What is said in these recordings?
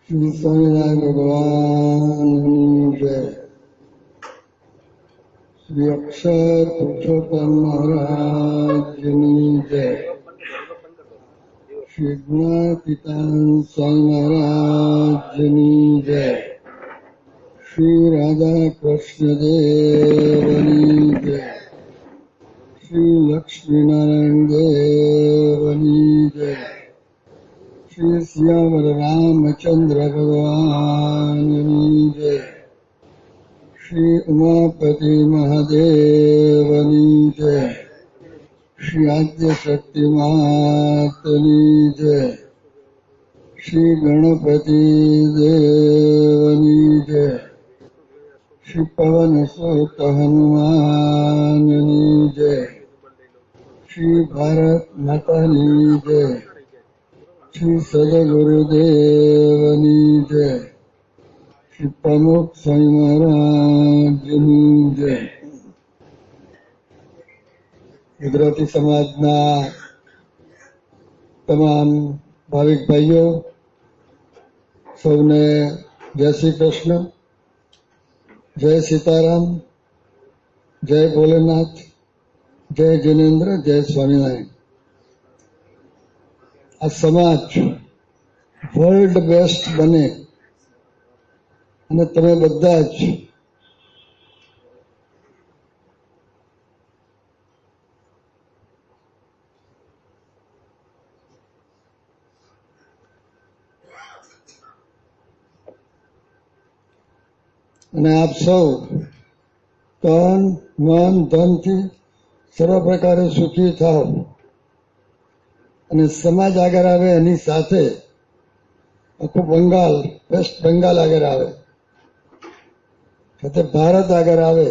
श्री स्वामीनारायण भगवान जय। श्री अक्षर पुरुषोत्तम महाराज जय। श्री गुणातीतानंद स्वामी महाराज जय। श्री राधा कृष्ण देवनी जय। श्री लक्ष्मी नारायण देवनी जय। श्री श्यामल रामचंद्र भगवान जय। श्री उमापति महादेवनी जय। श्री आद्य शक्ति मातनी जय। श्री गणपति देवनी जय। श्री पवन सुत हनुमाननी जय। श्री भारत मातानी जय। श्री सदगुरुदेवनी जय। श्री प्रमुख स्वामी महाराजनी जय। ગુજરાતી સમાજના તમામ ભાવિક ભાઈઓ સૌને જય શ્રી કૃષ્ણ, જય સીતારામ, જય ભોલેનાથ, જય જિનેન્દ્ર, જય સ્વામિનારાયણ। આ સમાજ વર્લ્ડ બેસ્ટ બને અને તમે બધા જ અને આપ સૌ તન મન ધનથી સર્વ પ્રકારે સુખી થાવ અને સમાજ આગળ આવે, એની સાથે આખું બંગાળ, વેસ્ટ બંગાળ આગળ આવે, સાથે ભારત આગળ આવે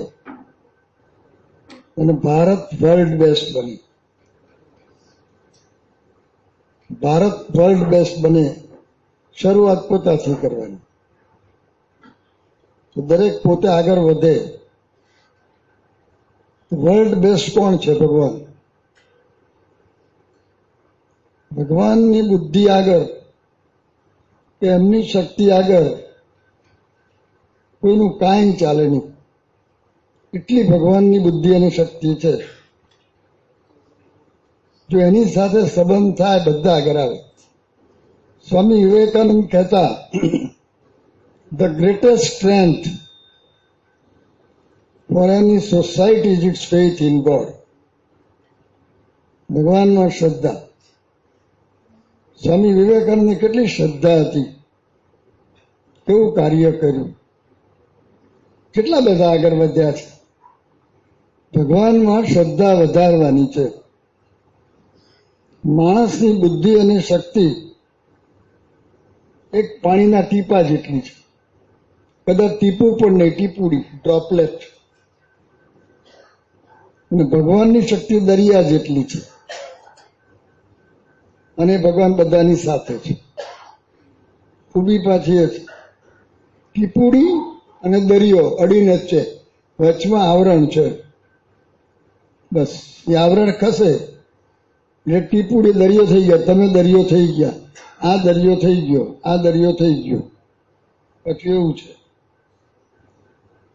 અને ભારત વર્લ્ડ બેસ્ટ બને। ભારત વર્લ્ડ બેસ્ટ બને, શરૂઆત પોતાથી કરવાની। તો દરેક પોતે આગળ વધે। વર્લ્ડ બેસ્ટ કોણ છે? ભગવાન। ભગવાનની બુદ્ધિ આગળ કે એમની શક્તિ આગળ કોઈનું કાંઈ ચાલે નહીં, એટલી ભગવાનની બુદ્ધિ અને શક્તિ છે। જો એની સાથે સંબંધ થાય, બધા આગળ આવે। સ્વામી વિવેકાનંદ કહેતા, the greatest strength for any society is its faith in God. ભગવાનમાં શ્રદ્ધા। સ્વામી વિવેકાનંદની કેટલી શ્રદ્ધા હતી, કેવું કાર્ય કર્યું, કેટલા બધા આગળ વધ્યા છે। ભગવાનમાં શ્રદ્ધા વધારવાની છે। માણસની બુદ્ધિ અને શક્તિ એક પાણીના ટીપા જેટલી છે, કદાચ ટીપું પણ નહીં, ટીપુડી, ડ્રોપલેટ। અને ભગવાનની શક્તિ દરિયા જેટલી છે, અને ભગવાન બધાની સાથે છે। ખૂબી પાછી એ છે, ટીપુડી અને દરિયો અડીને જ છે, વચમાં આવરણ છે। બસ એ આવરણ ખસે એટલે ટીપુડી દરિયો થઈ ગયા, તમે દરિયો થઈ ગયા, આ દરિયો થઈ ગયો, આ દરિયો થઈ ગયો। પછી એવું છે,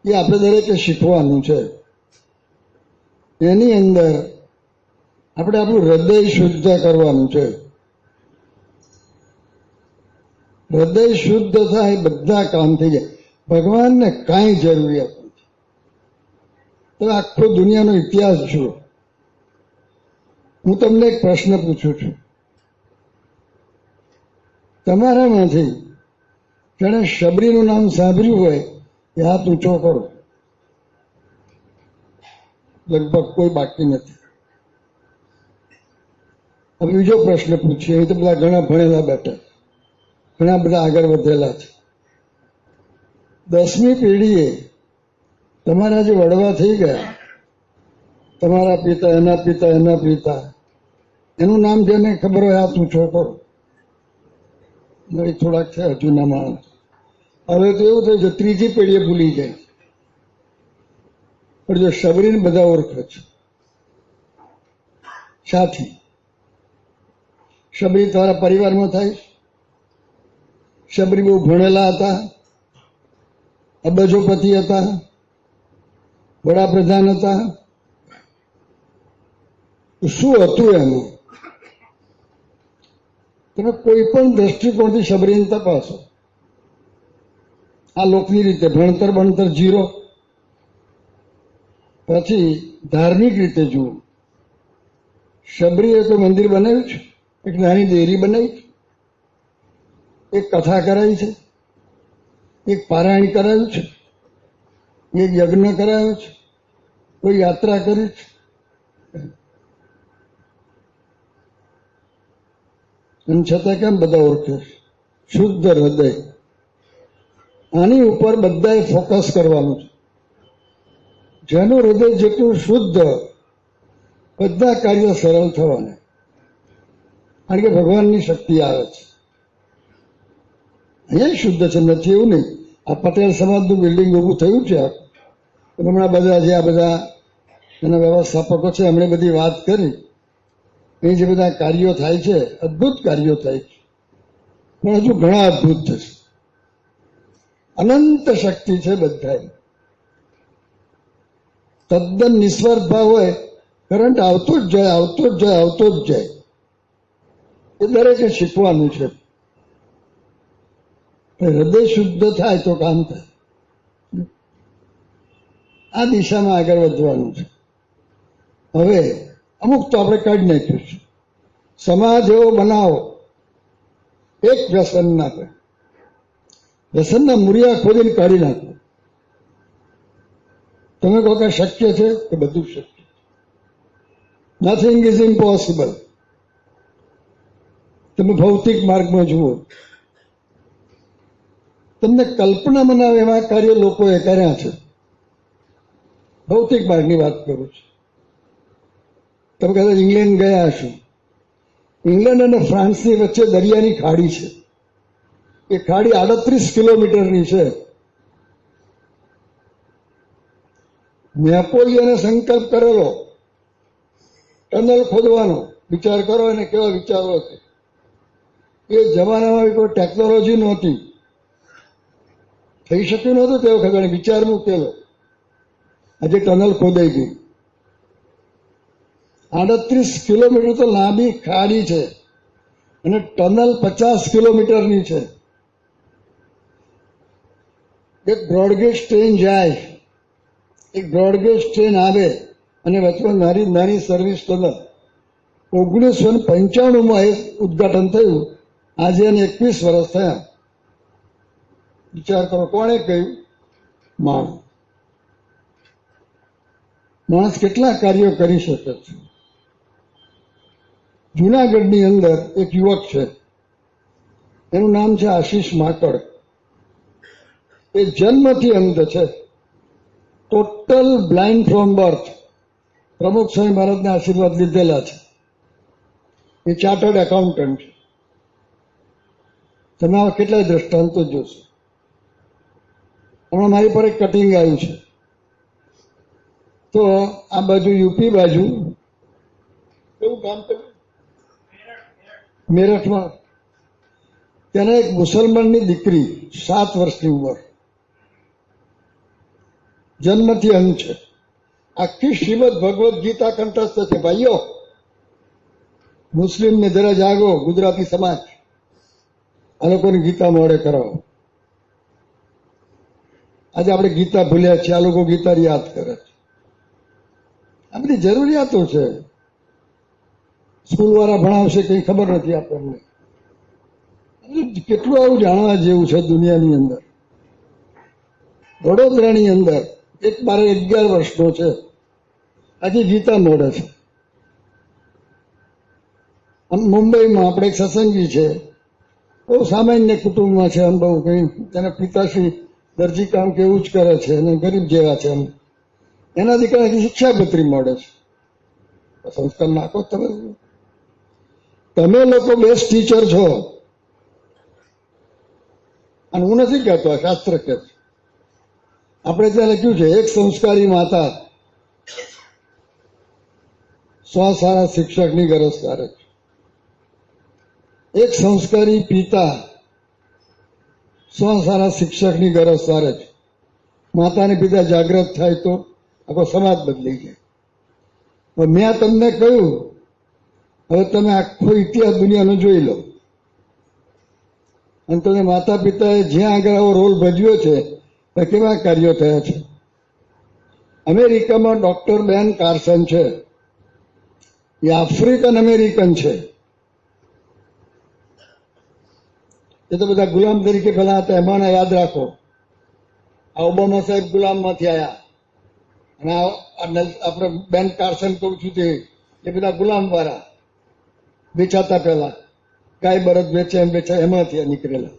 એ આપણે દરેકે શીખવાનું છે। એની અંદર આપણે આપણું હૃદય શુદ્ધ કરવાનું છે। હૃદય શુદ્ધ થાય, બધા કામ થઈ જાય। ભગવાનને કાંઈ જરૂરિયાત નથી। તો આખો દુનિયાનો ઇતિહાસ જુઓ। હું તમને એક પ્રશ્ન પૂછું છું, તમારામાંથી જેણે શબરીનું નામ સાંભળ્યું હોય એ હાથ ઊંચો કરો। લગભગ કોઈ બાકી નથી। હવે બીજો પ્રશ્ન પૂછીએ। અહીં તો બધા ઘણા ભણેલા બેઠા, ઘણા બધા આગળ વધેલા છે। 10મી પેઢીએ તમારા જે વડવા થઈ ગયા, તમારા પિતા, એના પિતા, એના પિતા, એનું નામ જેને ખબર હોય હાથ ઊંચો કરો। થોડાક છે હજુના માણસ। હવે તો એવું થયું છે, 3જી પેઢીએ ભૂલી જાય, પણ જો શબરીને બધા ઓળખે છે। સાથી શબરી તમારા પરિવારમાં થાય, શબરી બહુ ભણેલા હતા, અબજોપતિ હતા, વડાપ્રધાન હતા. શું હતું એનું? તમે કોઈ પણ દ્રષ્ટિકોણથી શબરીને તપાસો. આ લોકની રીતે ભણતર ભણતર જીરો. પછી ધાર્મિક રીતે જુઓ. શબરીએ તો મંદિર બનાવ્યું છે, એક નાની ડેરી બનાવી છે, એક કથા કરાવી છે, એક પારાયણ કરાવ્યું છે, એક યજ્ઞ કરાવ્યો છે, કોઈ યાત્રા કરી છે. અને છતાં કેમ બધા ઓળખે? શુદ્ધ હૃદય. આની ઉપર બધાએ ફોકસ કરવાનું છે. જેનું હૃદય જેટલું શુદ્ધ, બધા કાર્યો સરળ થવાના. કારણ કે ભગવાનની શક્તિ આવે છે. અહીંયા શુદ્ધ છે, નથી એવું નહીં. આ પટેલ સમાજનું બિલ્ડિંગ ઊભું થયું છે. હમણાં બધા જે આ બધા એના વ્યવસ્થાપકો છે એમણે બધી વાત કરી. એ જે બધા કાર્યો થાય છે, અદ્ભુત કાર્યો થાય છે, પણ હજુ ઘણા અદ્ભુત થશે. અનંત શક્તિ છે બધા. તદ્દન નિસ્વાર્થ ભાવ હોય, કરંટ આવતો જ જાય, આવતો જ જાય, આવતો જ જાય. એ દરેકે શીખવાનું છે. હૃદય શુદ્ધ થાય તો કામ થાય. આ દિશામાં આગળ વધવાનું છે. હવે અમુક તો આપણે કાઢી નાખ્યું છે. સમાજ એવો બનાવો, એક વ્યસન ના કરે. વ્યસનના મૂળિયા ખોદીને કાઢી નાખો. તમે કહો કે શક્ય છે? કે બધું શક્ય. Nothing is impossible. તમે ભૌતિક માર્ગમાં જુઓ, તમને કલ્પના બનાવે એવા કાર્ય લોકોએ કર્યા છે. ભૌતિક માર્ગની વાત કરું છું. તમે કદાચ ઇંગ્લેન્ડ ગયા હશો. ઇંગ્લેન્ડ અને ફ્રાન્સની વચ્ચે દરિયાની ખાડી છે. એ ખાડી 38 કિલોમીટરની છે. નેપોલિયને સંકલ્પ કરેલો ટનલ ખોદવાનો. વિચાર કરો એને કેવા વિચારો છે. એ જમાનામાં કોઈ ટેકનોલોજી નહોતી, થઈ શક્યું નહોતું તે વખતે. વિચાર મૂકેલો, આજે ટનલ ખોદાઈ ગઈ. 38 કિલોમીટર તો લાંબી ખાડી છે અને ટનલ 50 કિલોમીટરની છે. એક બ્રોડગેજ ટ્રેન જાય, એક બ્રોડગેજ ટ્રેન આવે અને વચમાં નાની નાની સર્વિસ ટનલ. 1995માં એ ઉદઘાટન થયું. આજે એને 21 વર્ષ થયા. વિચાર કરો, કોણે કહ્યું? માણસ કેટલા કાર્યો કરી શકે છે. જુનાગઢની અંદર એક યુવક છે, એનું નામ છે આશીષ માકડ. એ જન્મથી અંધ છે, ટોટલ બ્લાઇન્ડ ફ્રોમ બર્થ. પ્રમુખ સ્વામી મહારાજના આશીર્વાદ લીધેલા છે. એ ચાર્ટર્ડ એકાઉન્ટન્ટ છે. તમે આવા કેટલાય દ્રષ્ટાંતો જોશો. હમણાં મારી પર એક કટિંગ આવ્યું છે. તો આ બાજુ યુપી બાજુ એવું કામ કર્યું મેરઠમાં. ત્યાં એક મુસલમાનની દીકરી 7 વર્ષની ઉંમર, જન્મથી અંધ છે. આખી શ્રીમદ ભગવદ્ ગીતા કંઠસ્થ છે. ભાઈઓ, મુસ્લિમને જરા જાગો. ગુજરાતી સમાજ આ લોકોની ગીતા મોડે કરાવો. આજે આપણે ગીતા ભૂલ્યા છીએ, આ લોકો ગીતા યાદ કરે છે. આ બધી જરૂરિયાતો છે. સ્કૂલ વાળા ભણાવશે કઈ ખબર નથી આપણને. કેટલું આવું જાણવા જેવું છે દુનિયાની અંદર. વડોદરાની અંદર એક 12-11 વર્ષનો છે, આજે ગીતા મોડે છે. મુંબઈમાં આપણે એક સત્સંગી છે, બહુ સામાન્ય કુટુંબમાં છે. આમ બહુ કઈ તેના પિતાશ્રી દરજી કામ કે એવું જ કરે છે અને ગરીબ જેવા છે. એના દીકરાથી શિક્ષાપત્રી મળે છે. સંસ્કાર નાખો તમે. તમે લોકો બેસ્ટ ટીચર છો. અને હું નથી કહેતો, આ શાસ્ત્ર કહે છે. આપણે ત્યાં લખ્યું છે, એક સંસ્કારી માતા 100 સારા શિક્ષકની ગરજ કરે છે. એક સંસ્કારી પિતા સારા શિક્ષકની ગરજ સારે છે. માતા ને પિતા જાગૃત થાય તો આખો સમાજ બદલાઈ જાય. મેં તમને કહ્યું, હવે તમે આખો ઇતિહાસ દુનિયાનો જોઈ લો અને તમે માતા પિતાએ જ્યાં આગળ આવો રોલ ભજવ્યો છે તો કેવા કાર્યો થયા છે. અમેરિકામાં ડોક્ટર બેન કાર્સન છે, એ આફ્રિકન અમેરિકન છે. એ તો બધા ગુલામ તરીકે પેલા હતા, એમાંના યાદ રાખો. આ ઓબામા સાહેબ ગુલામમાંથી આવ્યા અને આપણે બેન કાર્સન કહું છું તે એ બધા ગુલામ વાળા વેચાતા પહેલા ગાય બળદ વેચાય એમાંથી નીકળેલા.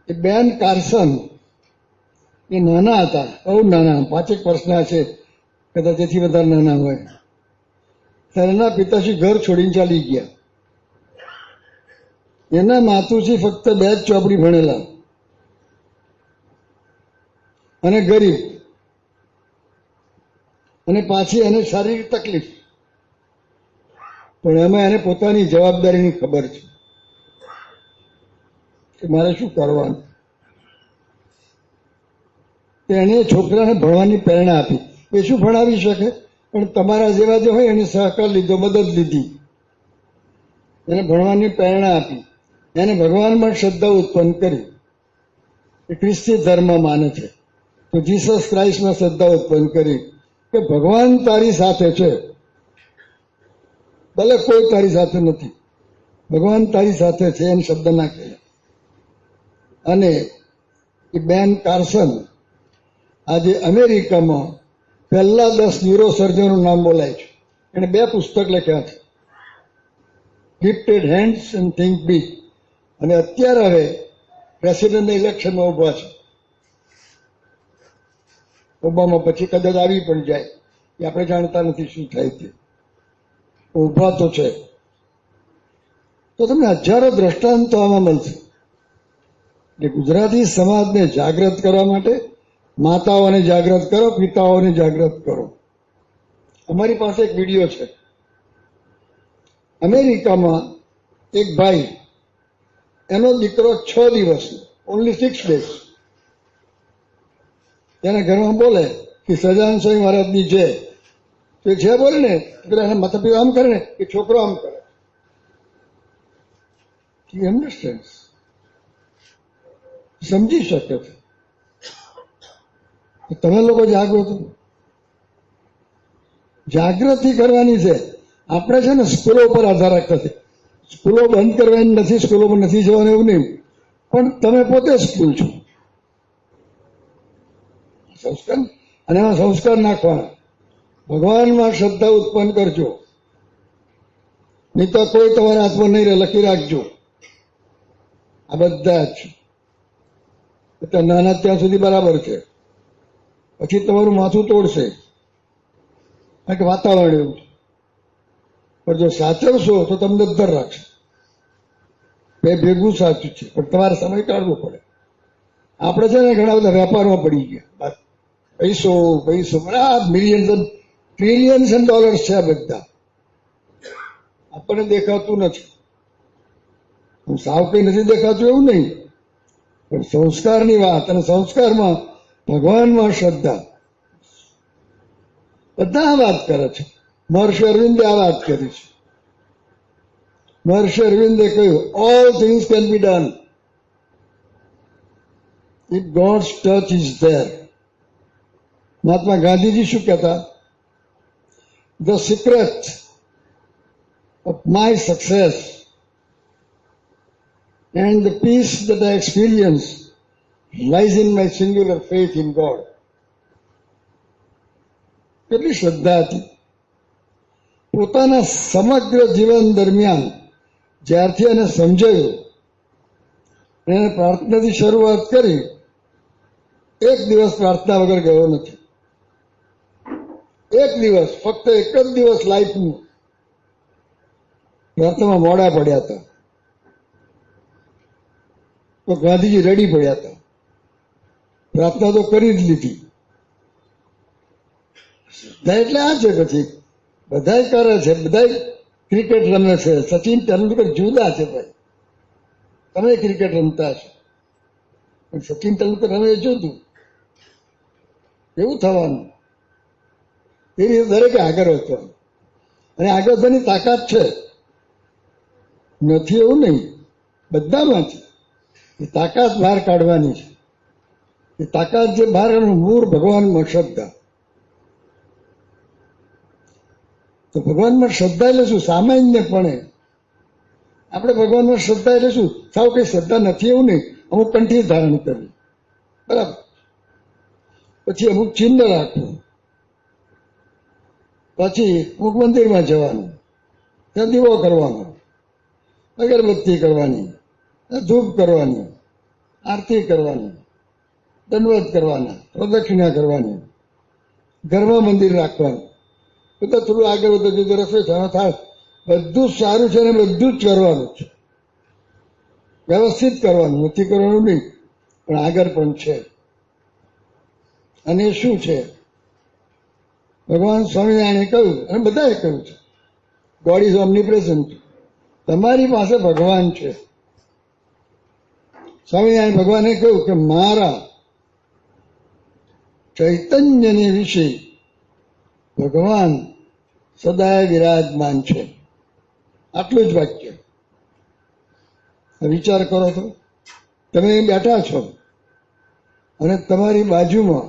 એ બેન કાર્સન એ નાના હતા, બહુ નાના, 5 વર્ષના છે કદાચ, તેથી વધારે નાના હોય. ત્યારે એના પિતાશ્રી ઘર છોડીને ચાલી ગયા. એના માતુશ્રી ફક્ત 2 જ ચોપડી ભણેલા અને ગરીબ, અને પાછી એને શારીરિક તકલીફ, પણ એમાં એને પોતાની જવાબદારીની ખબર છે કે મારે શું કરવાનું. એને છોકરાને ભણવાની પ્રેરણા આપી. એ શું ભણાવી શકે, પણ તમારા જેવા જે હોય એને સહકાર લીધો, મદદ લીધી, એને ભણવાની પ્રેરણા આપી, એને ભગવાનમાં શ્રદ્ધા ઉત્પન્ન કરી. એ ખ્રિસ્તી ધર્મ માને છે તો જીસસ ક્રાઇસ્ટમાં શ્રદ્ધા ઉત્પન્ન કરી કે ભગવાન તારી સાથે છે, ભલે કોઈ તારી સાથે નથી, ભગવાન તારી સાથે છે, એને શબ્દ નાખેલા. અને એ બેન કાર્સન આજે અમેરિકામાં પહેલા 10 ન્યુરો સર્જનનું નામ બોલાય છે. એણે 2 પુસ્તક લખ્યા છે, gifted hands and think big. અને અત્યારે હવે પ્રેસિડેન્ટ ઇલેક્શનમાં ઉભા છે. ઓબામા પછી કદાચ આવી પણ જાય, એ આપણે જાણતા નથી શું થાય તે. ઉભા તો છે. તો તમને હજારો દ્રષ્ટાંતો આમાં મળશે. એટલે ગુજરાતી સમાજને જાગૃત કરવા માટે માતાઓને જાગૃત કરો, પિતાઓને જાગૃત કરો. અમારી પાસે એક વિડીયો છે. અમેરિકામાં એક ભાઈ, એનો દીકરો 6 દિવસ, ઓનલી 6 days, એના ઘરમાં બોલે કે સહજાનંદ સ્વામી મહારાજની જય. તો એ જે બોલે ને પેલા એના માતા પિતા આમ કરે ને, એ છોકરો આમ કરે. You understand? સમજી શકે છે. તમે લોકો જાગૃતિ કરવાની છે. આપણે છે ને સ્કૂલો ઉપર આધાર રાખતા છે. સ્કૂલો બંધ કરવાની નથી, સ્કૂલોમાં નથી જવાનું એવું નહીં, પણ તમે પોતે સ્કૂલ છો. સંસ્કાર, અને એમાં સંસ્કાર નાખવાના. ભગવાનમાં શ્રદ્ધા ઉત્પન્ન કરજો, નહીં તો કોઈ તમારા હાથમાં નહીં રહે. લખી રાખજો. આ બધા જ નાના ત્યાં સુધી બરાબર છે, પછી તમારું માથું તોડશે, કારણ કે વાતાવરણ એવું છે. પણ જો સાચવશો તો તમને દર રાખશે. બે ભેગું સાચું છે, પણ તમારે સમય કાઢવો પડે. આપણે છે ને ઘણા બધા વેપારમાં પડી ગયા. પૈસો પૈસો, મિલિયન્સ ટ્રિલિયન્સ એન્ડ ડોલર્સ છે આ બધા. આપણને દેખાતું નથી. સાવ કઈ નથી દેખાતું એવું નહીં, પણ સંસ્કારની વાત, અને સંસ્કારમાં ભગવાનમાં શ્રદ્ધા. બધા આ વાત કરે છે. મહર્ષિ અરવિંદે આ વાત કરી છે. મહર્ષિ અરવિંદે કહ્યું, all things can be done if God's touch is there. Mahatma Gandhiji શું કહેતા? The secret of my success and the peace that I experience lies in my singular faith in God. કેટલી શ્રદ્ધા હતી. પોતાના સમગ્ર જીવન દરમિયાન જ્યારથી એને સમજાયું, એને પ્રાર્થનાથી શરૂઆત કરી, એક દિવસ પ્રાર્થના વગર ગયો નથી. એક દિવસ, ફક્ત એક જ દિવસ લાઈફનું પ્રાર્થનામાં મોડા પડ્યા હતા. તો ગાંધીજી રેડી પડ્યા હતા. પ્રાર્થના તો કરી જ લીધી. એટલે આ છે. પછી બધા કરે છે, બધા ક્રિકેટ રમે છે. સચિન તેંડુલકર જુદા છે ભાઈ. તમે ક્રિકેટ રમતા છો, પણ સચિન તેંડુલકર રમે જોતું એવું થવાનું. એ રીતે દરેકે આગળ વધવાનું, અને આગળ વધવાની તાકાત છે, નથી એવું નહીં, બધામાં છે. એ તાકાત બહાર કાઢવાની છે. એ તાકાત જે બહાર મૂળ ભગવાનમાં શ્રદ્ધા. તો ભગવાનમાં શ્રદ્ધા એટલે શું? સામાન્યપણે આપણે ભગવાનમાં શ્રદ્ધા એટલે શું? સાવ કઈ શ્રદ્ધા નથી એવું નહીં, અમુક કંઠી ધારણ કરવી, બરાબર, પછી અમુક ચિહ્ન રાખવું, પછી અમુક મંદિરમાં જવાનું, ત્યાં દીવો કરવાનો, અગરબત્તી કરવાની, ધૂપ કરવાની, આરતી કરવાની, દંડવત કરવાના, પ્રદક્ષિણા કરવાની, ઘરમાં મંદિર રાખવાનું. બધા થોડું આગળ વધો જુદો રસ્તો થાય, બધું સારું છે ને બધું જ કરવાનું છે, વ્યવસ્થિત કરવાનું, નથી કરવાનું નહીં, પણ આગળ પણ છે. અને શું છે? ભગવાન સ્વામિનારાયણે કહ્યું, અને બધાએ કહ્યું છે, ગોડ ઇઝ ઓમ્નિપ્રેઝન્ટ. તમારી પાસે ભગવાન છે. સ્વામિનારાયણ ભગવાને કહ્યું કે મારા ચૈતન્યને વિશે ભગવાન સદાય વિરાજમાન છે. આટલું જ વાક્ય. વિચાર કરો તો, તમે બેઠા છો અને તમારી બાજુમાં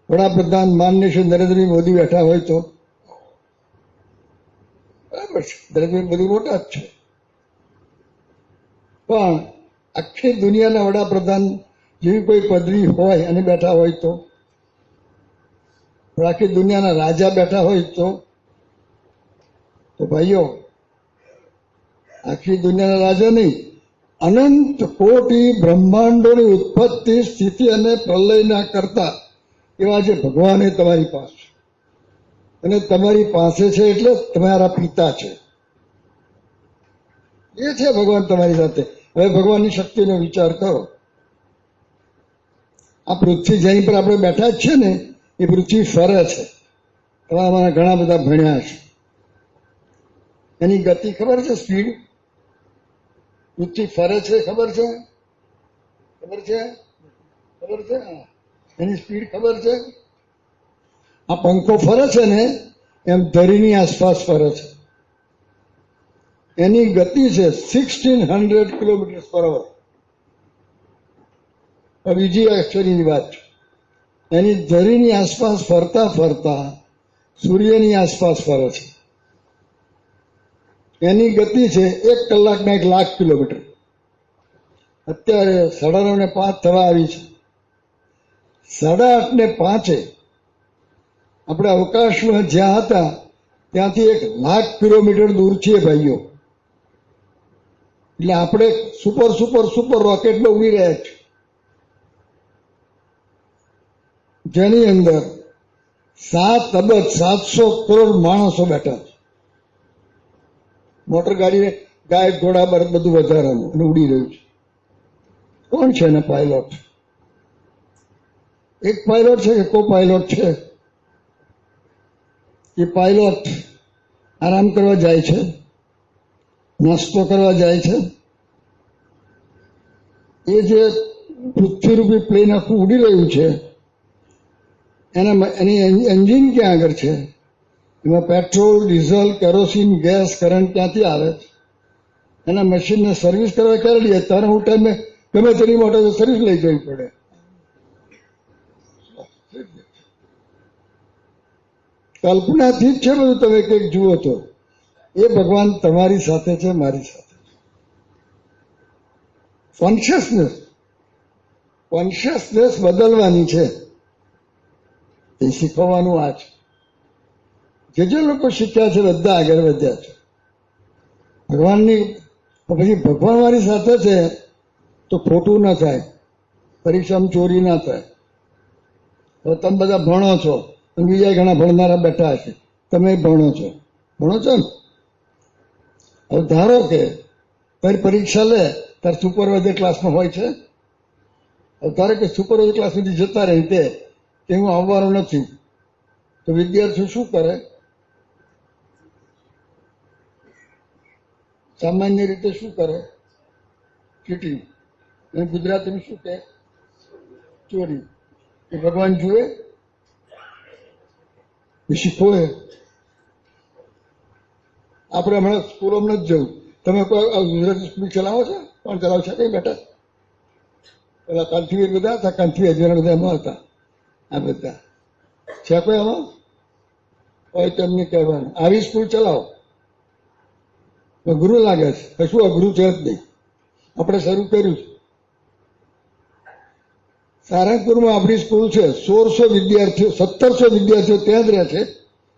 વડાપ્રધાન માનનીય શ્રી નરેન્દ્રભાઈ મોદી બેઠા હોય તો બરાબર છે, નરેન્દ્રભાઈ મોદી મોટા જ છે, પણ આખી દુનિયાના વડાપ્રધાન જેવી કોઈ પદવી હોય અને બેઠા હોય તો, આખી દુનિયાના રાજા બેઠા હોય તો ભાઈઓ, આખી દુનિયાના રાજા નહીં, અનંત કોટી બ્રહ્માંડોની ઉત્પત્તિ, સ્થિતિ અને પ્રલયના કરતા એવા જે ભગવાન એ તમારી પાસે, અને તમારી પાસે છે એટલે તમારા પિતા છે. એ છે ભગવાન તમારી સાથે. હવે ભગવાનની શક્તિનો વિચાર કરો. આ પૃથ્વી જેની પર આપણે બેઠા જ છે ને, એ પૃથ્વી ફરે છે. હવે અમારા ઘણા બધા ભણ્યા છે. એની ગતિ ખબર છે? સ્પીડ. પૃથ્વી ફરે છે, ખબર છે? ખબર છે? ખબર છે? એની સ્પીડ ખબર છે? આ પંખો ફરે છે ને, એમ ધરીની આસપાસ ફરે છે. એની ગતિ છે 1600 કિલોમીટર પર અવર. બીજી આશ્ચર્યની વાત, એની ધરીની આસપાસ ફરતા ફરતા સૂર્યની આસપાસ ફરે છે. એની ગતિ છે 1 કલાકના 1,00,000 કિલોમીટર. અત્યારે 9:30 થવા આવી છે. 8:30 આપણે અવકાશમાં જ્યાં હતા ત્યાંથી 1,00,000 કિલોમીટર દૂર છીએ ભાઈઓ. એટલે આપણે સુપર સુપર સુપર રોકેટમાં ઉડી રહ્યા છીએ, જેની અંદર 7 અબજ 700 કરોડ માણસો બેઠા છે. મોટર ગાડીને ગાય ઘોડા બળદ બધું વધારાનું અને ઉડી રહ્યું છે. કોણ છે એના પાયલોટ? એક પાયલોટ છે કે કો પાયલોટ છે? એ પાયલોટ આરામ કરવા જાય છે, નાસ્તો કરવા જાય છે. એ જે પૃથ્વીરૂપી પ્લેન આખું ઉડી રહ્યું છે, એની એન્જિન ક્યાં આગળ છે? એમાં petrol, diesel, kerosene, gas, current ક્યાંથી આવે? એના મશીનને સર્વિસ કરવા ક્યારે લઈએ? તારે હું ટાઈમે ગમે તેની માટે સર્વિસ લઈ જવી પડે. કલ્પનાથી જ છે બધું. તમે કંઈક જુઓ તો એ ભગવાન તમારી સાથે છે, મારી સાથે છે. કોન્શિયસનેસ બદલવાની છે. એ શીખવવાનું આ છે. જે લોકો શીખ્યા છે બધા આગળ વધ્યા છે. ભગવાનની પછી ભગવાન મારી સાથે છે તો ખોટું ના થાય, પરીક્ષામાં ચોરી ના થાય. હવે તમે બધા ભણો છો, બીજા ઘણા ભણનારા બેઠા છે, તમે ભણો છો ને. હવે ધારો કે તારી પરીક્ષા લે તાર સુપરવાઇઝર ક્લાસમાં હોય છે. હવે ધારો કે સુપરવાઇઝર ક્લાસ સુધી જતા રહે તે કે હું આવવાનો નથી, તો વિદ્યાર્થીઓ શું કરે? સામાન્ય રીતે શું કરે? ચીટિંગ. અને ગુજરાતીમાં શું કહે? ચોરી. એ ભગવાન જુએ? એ શીખવો એ. આપણે હમણાં સ્કૂલોમાં નથી જવું. તમે કોઈ ગુજરાતી સ્કૂલ ચલાવો છો? કોણ ચલાવો છે? કઈ બેઠા પેલા કાંતિવીર બધા હતા, કાંતિવીર અજવાણા બધા એમાં હતા. આ બધા છે કોઈ આમાં હોય તેમને કહેવાનું આવી સ્કૂલ ચલાવો. અઘરું લાગે છે, કશું અઘરું છે જ નહીં. આપણે શરૂ કર્યું છે. સારંગપુરમાં આપણી સ્કૂલ છે. 1600 વિદ્યાર્થીઓ, 1700 વિદ્યાર્થીઓ ત્યાં જ રહે છે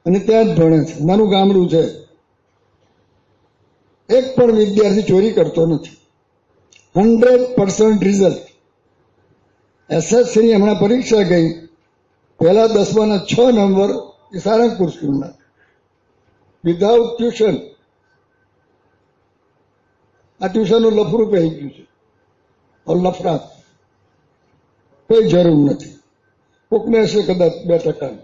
અને ત્યાં જ ભણે છે. નાનું ગામડું છે. એક પણ વિદ્યાર્થી ચોરી કરતો નથી. 100% રિઝલ્ટ. એસએસસીની હમણાં પરીક્ષા ગઈ, પહેલા 10માના 6 નંબર એ સારંગપુર સ્કૂલના, વિધાઉટ ટ્યુશન. આ ટ્યુશનનું લફરું કહી ગયું છે, લફરાત. કોઈ જરૂર નથી. કોકને હશે કદાચ 2%.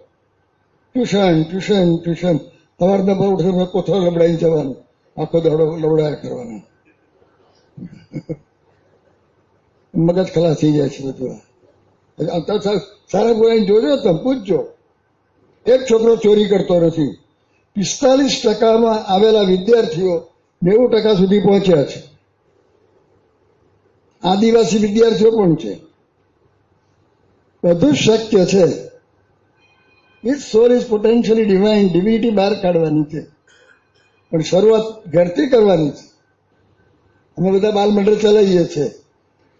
ટ્યુશન સવારના બહુ ઉઠીને કોથળો લબડાઈને જવાનું, આખો દાડો લબડાયા કરવાનું. મગજ ખલાસ થઈ જાય છે બધું. સારા બોલાઈને જોજો, તમે પૂછજો. એક છોકરો ચોરી કરતો નથી. 45%માં આવેલા વિદ્યાર્થીઓ 90% સુધી પહોંચ્યા છે. આદિવાસી વિદ્યાર્થીઓ પણ છે. બધું શક્ય છે. It solve is potentially divine. Divinity બહાર કાઢવાની છે, પણ શરૂઆત ઘરથી કરવાની છે. અમે બધા બાલ મંડળ ચલાવીએ છીએ,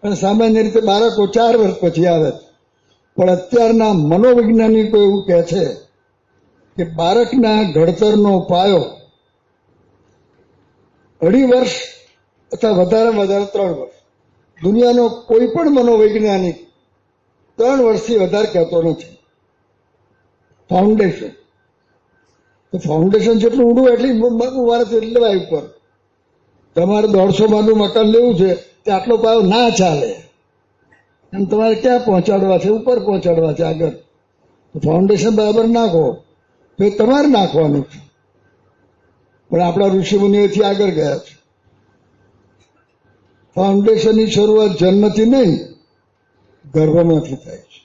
અને સામાન્ય રીતે બાળકો 4 વર્ષ પછી આવે. પણ અત્યારના મનોવૈજ્ઞાનિકો એવું કહે છે કે બાળકના ઘડતરનો પાયો 2.5 વર્ષ અથવા વધારે 3 વર્ષ. દુનિયાનો કોઈ પણ મનોવૈજ્ઞાનિક 3 વર્ષથી વધારે કહેતો નથી. ફાઉન્ડેશન. તો ફાઉન્ડેશન જેટલું ઊંડું એટલી વાત લેવાય ઉપર. તમારે 150 માળનું મકાન લેવું છે, તે આટલો પાયો ના ચાલે. એમ તમારે ક્યાં પહોંચાડવા છે? ઉપર પહોંચાડવા છે, આગળ. ફાઉન્ડેશન બરાબર નાખો તો એ તમારે નાખવાનું છે. પણ આપણા ઋષિમુનિઓથી આગળ ગયા છે. ફાઉન્ડેશનની શરૂઆત જન્મથી નહીં, ગર્ભમાંથી થાય છે.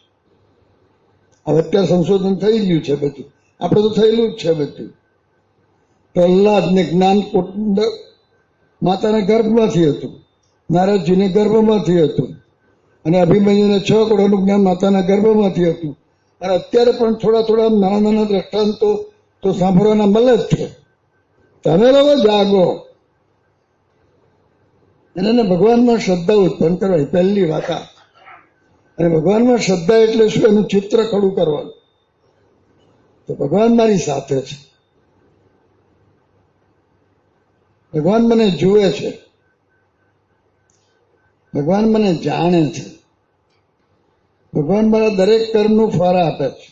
હવે અત્યારે સંશોધન થઈ ગયું છે બધું. આપણે તો થયેલું જ છે બધું. પ્રહલાદને જ્ઞાન માતાના ગર્ભમાંથી હતું, નારદજીને ગર્ભમાંથી હતું, અને અભિમન્યુને 6 કરોડનું જ્ઞાન માતાના ગર્ભમાંથી હતું. અને અત્યારે પણ થોડા નાના દ્રષ્ટાંતો તો સાંભળવાના મળે જ છે. તમે લોકો જાગો અને ભગવાનમાં શ્રદ્ધા ઉત્પન્ન કરવાની પહેલી વાત. અને ભગવાનમાં શ્રદ્ધા એટલે શું? એનું ચિત્ર ખડું કરવાનું. તો ભગવાન મારી સાથે છે, ભગવાન મને જુએ છે, ભગવાન મને જાણે છે, ભગવાન મારા દરેક કર્મનું ફળ આપે છે,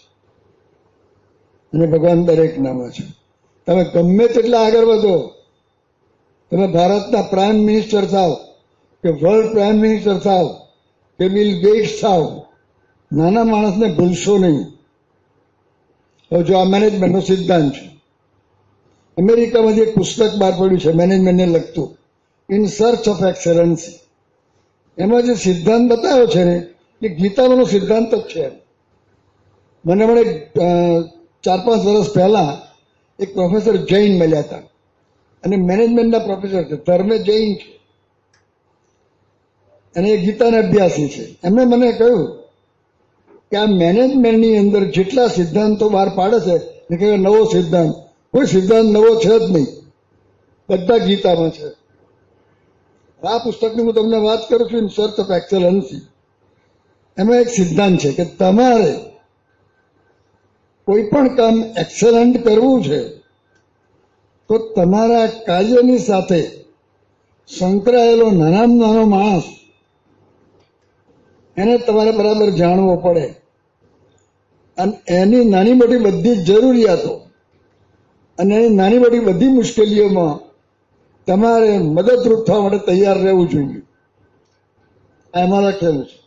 અને ભગવાન દરેકનામાં છે. તમે ગમે તેટલા આગળ વધો, તમે ભારતના પ્રાઇમ મિનિસ્ટર થાવ કે વર્લ્ડ પ્રાઇમ મિનિસ્ટર થાવ કે બિલ ગેટ્સ થાવ, નાના માણસને ભૂલશો નહીં. હવે જો આ મેનેજમેન્ટનો સિદ્ધાંત છે. અમેરિકામાંથી એક પુસ્તક બહાર પડ્યું છે મેનેજમેન્ટને લગતું, ઇન સર્ચ ઓફ એક્સેલન્સી. એમાં જે સિદ્ધાંત બતાવ્યો છે ને, એ ગીતાનો સિદ્ધાંત જ છે. મને 4-5 વર્ષ પહેલા એક પ્રોફેસર જૈન મળ્યા હતા, અને મેનેજમેન્ટના પ્રોફેસર છે, ધર્મે જૈન છે, અને એ ગીતાના અભ્યાસી છે. એમણે મને કહ્યું કે આ મેનેજમેન્ટની અંદર જેટલા સિદ્ધાંતો બહાર પાડે છે, એ કહે નવો સિદ્ધાંત, કોઈ સિદ્ધાંત નવો છે જ નહીં, બધા ગીતામાં છે. આ પુસ્તકની હું તમને વાત કરું છું, ઇન સર્ચ ઓફ એક્સેલન્સી. એમાં એક સિદ્ધાંત છે કે તમારે કોઈ પણ કામ એક્સેલન્ટ કરવું છે તો તમારા કાર્યની સાથે સંકળાયેલો નાનામાં નાનો માણસ, એને તમારે બરાબર જાણવો પડે, અને એની નાની મોટી બધી જરૂરિયાતો અને એની નાની મોટી બધી મુશ્કેલીઓમાં તમારે મદદરૂપ થવા માટે તૈયાર રહેવું જોઈએ. એમાં લખેલું છે.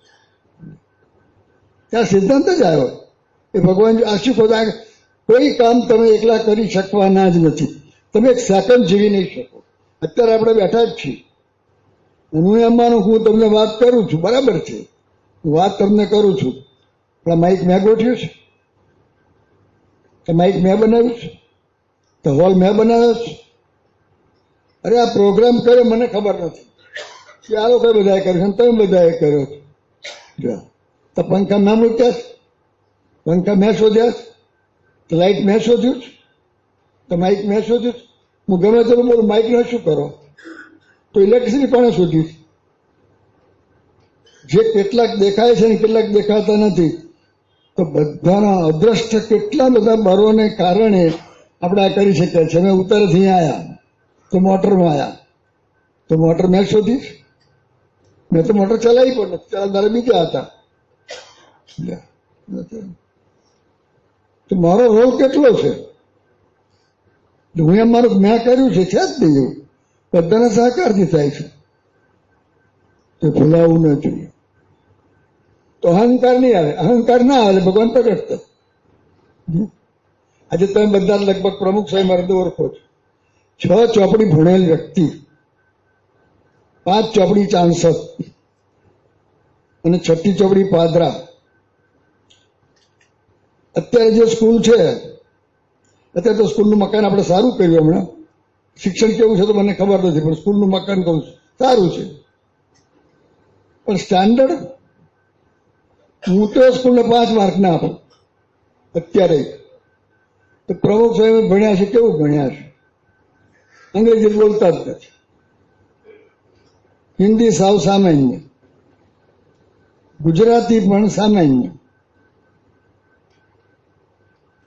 ત્યાં સિદ્ધાંત જ આવ્યો એ ભગવાન આશીર્વાદ. કોઈ કામ તમે એકલા કરી શકવાના જ નથી. તમે એક સેકન્ડ જીવી નહીં શકો. અત્યારે આપણે બેઠા જ છીએ, હું એમ માનું હું તમને વાત કરું છું, બરાબર છે, વાત તમને કરું છું, પણ માઇક મેં ગોઠવ્યું છે, તો માઇક મેં બનાવ્યું છે, તો હોલ મેં બનાવ્યો છે. અરે આ પ્રોગ્રામ કર્યો મને ખબર નથી કે આ લોકો બધાએ કર્યો છે, તમે બધાએ કર્યો છે. તો પંખા મેં મૂક્યા છે, પંખા મેં શોધ્યા છે, તો લાઇટ મેં શોધ્યું છે, તો માઇક મેં શોધ્યું છે. હું ગમે તેનું બોલું, માઇકને શું કરો? તો ઇલેક્ટ્રિસિટી કોણે શોધ્યું? જે કેટલાક દેખાય છે ને કેટલાક દેખાતા નથી, તો બધાના અદ્રષ્ટ કેટલા બધા બળોને કારણે આપણે આ કરી શકીએ છીએ. અમે ઉત્તરથી આવ્યા તો મોટરમાં આવ્યા, તો મોટર મેં શોધી, મેં તો મોટર ચલાવી પણ નથી, ચલાવનારા બીજા હતા. તો મારો રોલ કેટલો છે? હું એમ મારું મેં કર્યું છે જ નહીં, એવું બધાના સહકારથી થાય છે. તો ભૂલાવવું ન જોઈએ. તો અહંકાર નહીં આવે, અહંકાર ના આવે ભગવાન પ્રગટ થાય. આજે તમે બધા લગભગ પ્રમુખ સાહેબ મારે ઓળખો છો. 6 ચોપડી ભણેલ વ્યક્તિ, 5 ચોપડી ચાંસદ અને 6ઠી ચોપડી પાદરા. અત્યારે જે સ્કૂલ છે, અત્યારે તો સ્કૂલનું મકાન આપણે સારું કર્યું. હમણાં શિક્ષણ કેવું છે તો મને ખબર નથી, પણ સ્કૂલનું મકાન કહું સારું છે. પણ સ્ટાન્ડર્ડ, હું તો સ્કૂલને 5 માર્ક ના આપું અત્યારે. તો પ્રમુખ સાહેબ ભણ્યા છે, કેવું ભણ્યા છે? અંગ્રેજી બોલતા જ નથી, હિન્દી સાવ સામાન્ય, ગુજરાતી પણ સામાન્ય.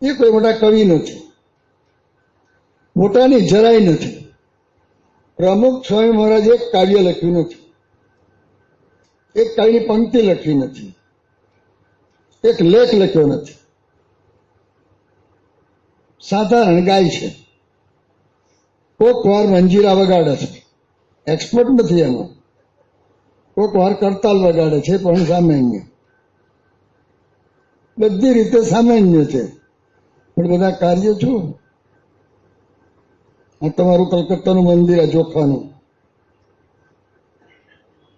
એ કોઈ મોટા કવિ નથી, મોટાની જરાય નથી. પ્રમુખ સ્વામી મહારાજ એક કાવ્ય લખ્યું નથી, એક કાવ્યની પંક્તિ લખી નથી, એક લેખ લખ્યો નથી. સાધારણ ગાય છે, કોક વાર મંજીરા વગાડે છે, એક્સપર્ટ નથી એમાં. કોક વાર કરતાલ વગાડે છે, પણ સામાન્ય, બધી રીતે સામાન્ય છે. પણ બધા કાર્ય છું. આ તમારું કલકત્તાનું મંદિર અજોખાનું,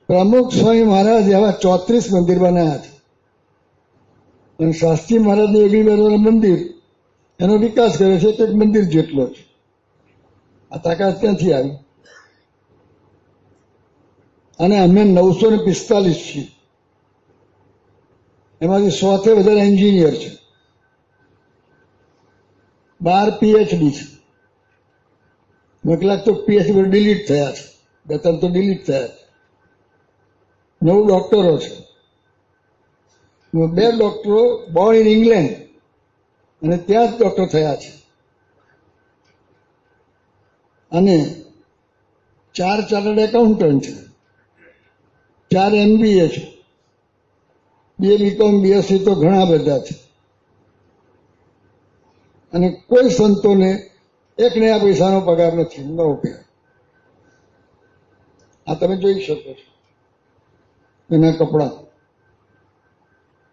પ્રમુખ સ્વામી મહારાજ એવા 34 મંદિર બનાવ્યા છે. અને શાસ્ત્રી મહારાજનું 1 મંદિર, એનો વિકાસ કર્યો છે, એક મંદિર જેટલો છે. આ તાકાત ક્યાંથી આવી? અને અમે 945 છીએ, એમાંથી 100થી વધારે એન્જિનિયર છે, 12 PhD છે. કેટલાક તો PhD ડિલીટ થયા છે, 2-3 તો ડિલીટ થયા છે. 9 ડોક્ટરો છે. 2 ડોક્ટરો બોર્ન ઇન ઇંગ્લેન્ડ અને ત્યાં જ ડોક્ટર થયા છે. અને 4 ચાર્ટર્ડ એકાઉન્ટન્ટ છે, 4 MBA છે, 2 BCom BSc તો ઘણા બધા છે. અને કોઈ સંતોને 1 નયા પૈસાનો પગાર નથી, ન ઉપયોગ. આ તમે જોઈ શકો છો. એના કપડા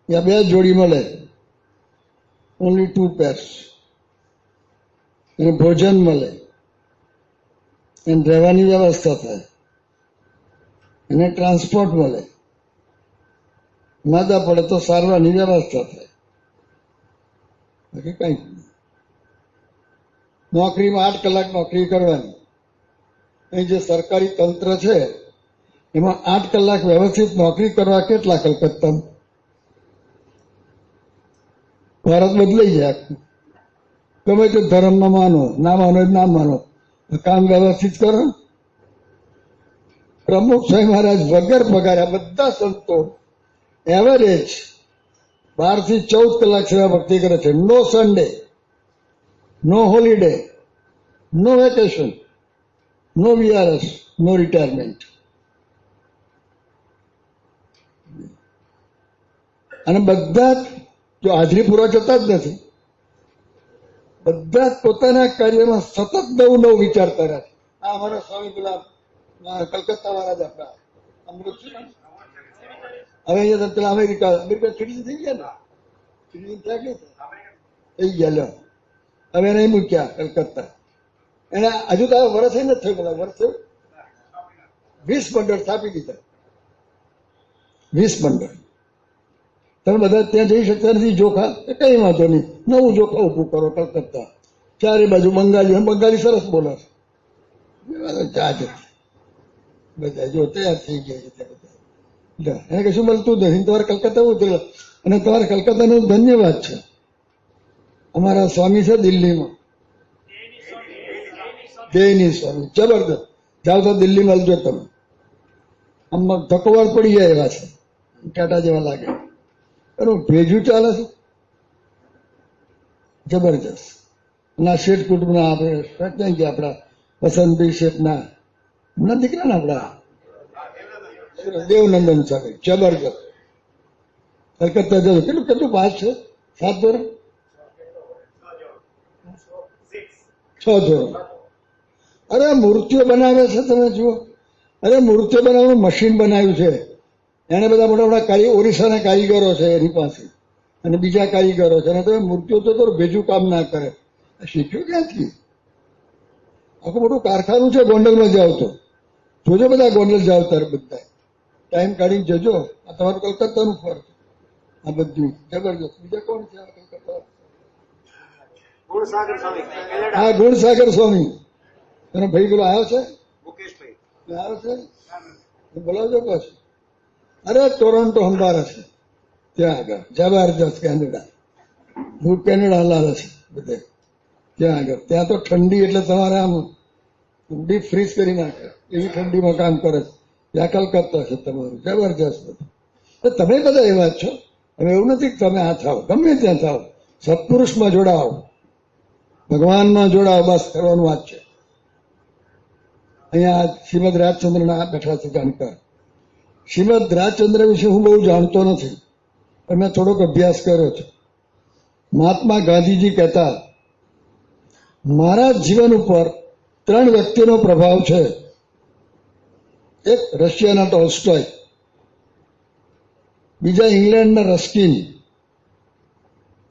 ત્યાં 2 જોડી મળે, ઓનલી 2 pairs. એને ભોજન મળે, એને રહેવાની વ્યવસ્થા થાય, એને ટ્રાન્સપોર્ટ મળે, માદા પડે તો સારવારની વ્યવસ્થા થાય. બાકી કઈ નોકરીમાં 8 કલાક નોકરી કરવાની. અહીં જે સરકારી તંત્ર છે એમાં 8 કલાક વ્યવસ્થિત નોકરી કરવા કેટલા કલકત્તા? ભારત બદલાઈ જાય. ગમે તે ધર્મમાં માનો, ના માનો ના માનો, કામ વ્યવસ્થિત કરો. પ્રમુખ સ્વામી મહારાજ વગર પગાર્યા બધા સંતો એવરેજ 12 થી 14 કલાક સેવા ભક્તિ કરે છે. નો સન્ડે, નો હોલિડે, નો વેકેશન, નો VRS, નો રિટાયરમેન્ટ. અને બધા જો હાજરી પૂરવા જતા જ નથી, બધા પોતાના કાર્યમાં સતત નવું વિચારતા રહ્યા છે. આ અમારા સ્વામી પેલા કલકત્તા વાળા જ આપણા અમૃત છે ને, હવે અહીંયા પેલા અમેરિકા સિટીઝન થઈ ગયા ને, સિટીઝન થયા કે થઈ ગયા. લો હવે એને મૂક્યા કલકત્તા. એને હજુ તો વર્ષે નથી થયું, બધા વર્ષ થયું 20 મંડળ સ્થાપી દીધા, 20 મંડળ. તમે બધા ત્યાં જઈ શકતા નથી જોખા, કઈ વાંધો નહીં, નવું જોખા ઉભું કરો કલકત્તા, ચારે બાજુ બંગાળી, બંગાળી સરસ બોલે છે, જાત બધા જો તૈયાર થઈ ગયા છે બધા. એને કશું મળતું નથી, તમારે કલકત્તા ઉતરેલા. અને તમારે કલકત્તાનો ધન્યવાદ છે. અમારા સ્વામી છે દિલ્હીમાં, જૈની સ્વામી, જબરદસ્ત. જાઓ તો દિલ્હી મળજો તમે, આમાં ધક્કોવાર પડી જાય એવા છે, ટાટા જેવા લાગે. એનું ભેજું ચાલે છે જબરજસ્ત. ના શેઠ કુટુંબના આપણે ક્યાં ગયા આપણા વસંતભાઈ શેઠના હમણાં દીકરા ને આપણા દેવનંદન સ્વામી, જબરજસ્ત. કલકત્તા જજો, કેટલું કેટલું પાસ છે? 7 ધોરણ, 6 ધોરણ. અરે મૂર્તિઓ બનાવે છે, તમે જુઓ. અરે મૂર્તિઓ બનાવવાનું મશીન બનાવ્યું છે એને, બધા મોટા મોટા ઓરિસ્સાના કારીગરો છે એની પાસે, અને બીજા કારીગરો છે. અને તમે મૂર્તિઓ તો ભેજું કામ ના કરે, શીખ્યું ક્યાંથી? આખું મોટું કારખાનું છે. ગોંડલમાં જાવ તો જોજો, બધા ગોંડલ જાવ ત્યારે બધા ટાઈમ કાઢીને જજો. આ તમારું કલકત્તાનું ફર્ક, આ બધું જબરજસ્ત. બીજા કોણ છે કલકત્તા? હા, ગુણસાગર સ્વામી. એનો ભાઈ પેલો આવ્યો છે, આવ્યો છે, બોલાવજો પાછું. અરે ટોરોન્ટો સંભાળે છે ત્યાં આગળ, જબરજસ્ત. કેનેડા, હું કેનેડા હલાવે છે બધે ત્યાં આગળ. ત્યાં તો ઠંડી એટલે તમારે આમ ડીપ ફ્રીઝ કરી નાખે એવી ઠંડીમાં કામ કરે છે. ત્યાં કલકત્તા છે તમારું, જબરજસ્ત બધું. તમે બધા એવા જ છો. હવે એવું નથી કે તમે આ થાવ, ગમે ત્યાં થાવ, સત્પુરુષમાં જોડાઓ, ભગવાનમાં જોડાઓ, બસ કરવાનું વાત છે. અહીંયા શ્રીમદ રાજચંદ્રના બેઠા છે જાણકાર. શ્રીમદ રાજચંદ્ર વિશે હું બહુ જાણતો નથી, પણ મેં થોડોક અભ્યાસ કર્યો છે. મહાત્મા ગાંધીજી કહેતા, મારા જીવન ઉપર 3 વ્યક્તિનો પ્રભાવ છે. એક રશિયાના ટોલ્સ્ટોય, બીજા ઇંગ્લેન્ડના રસ્કિન,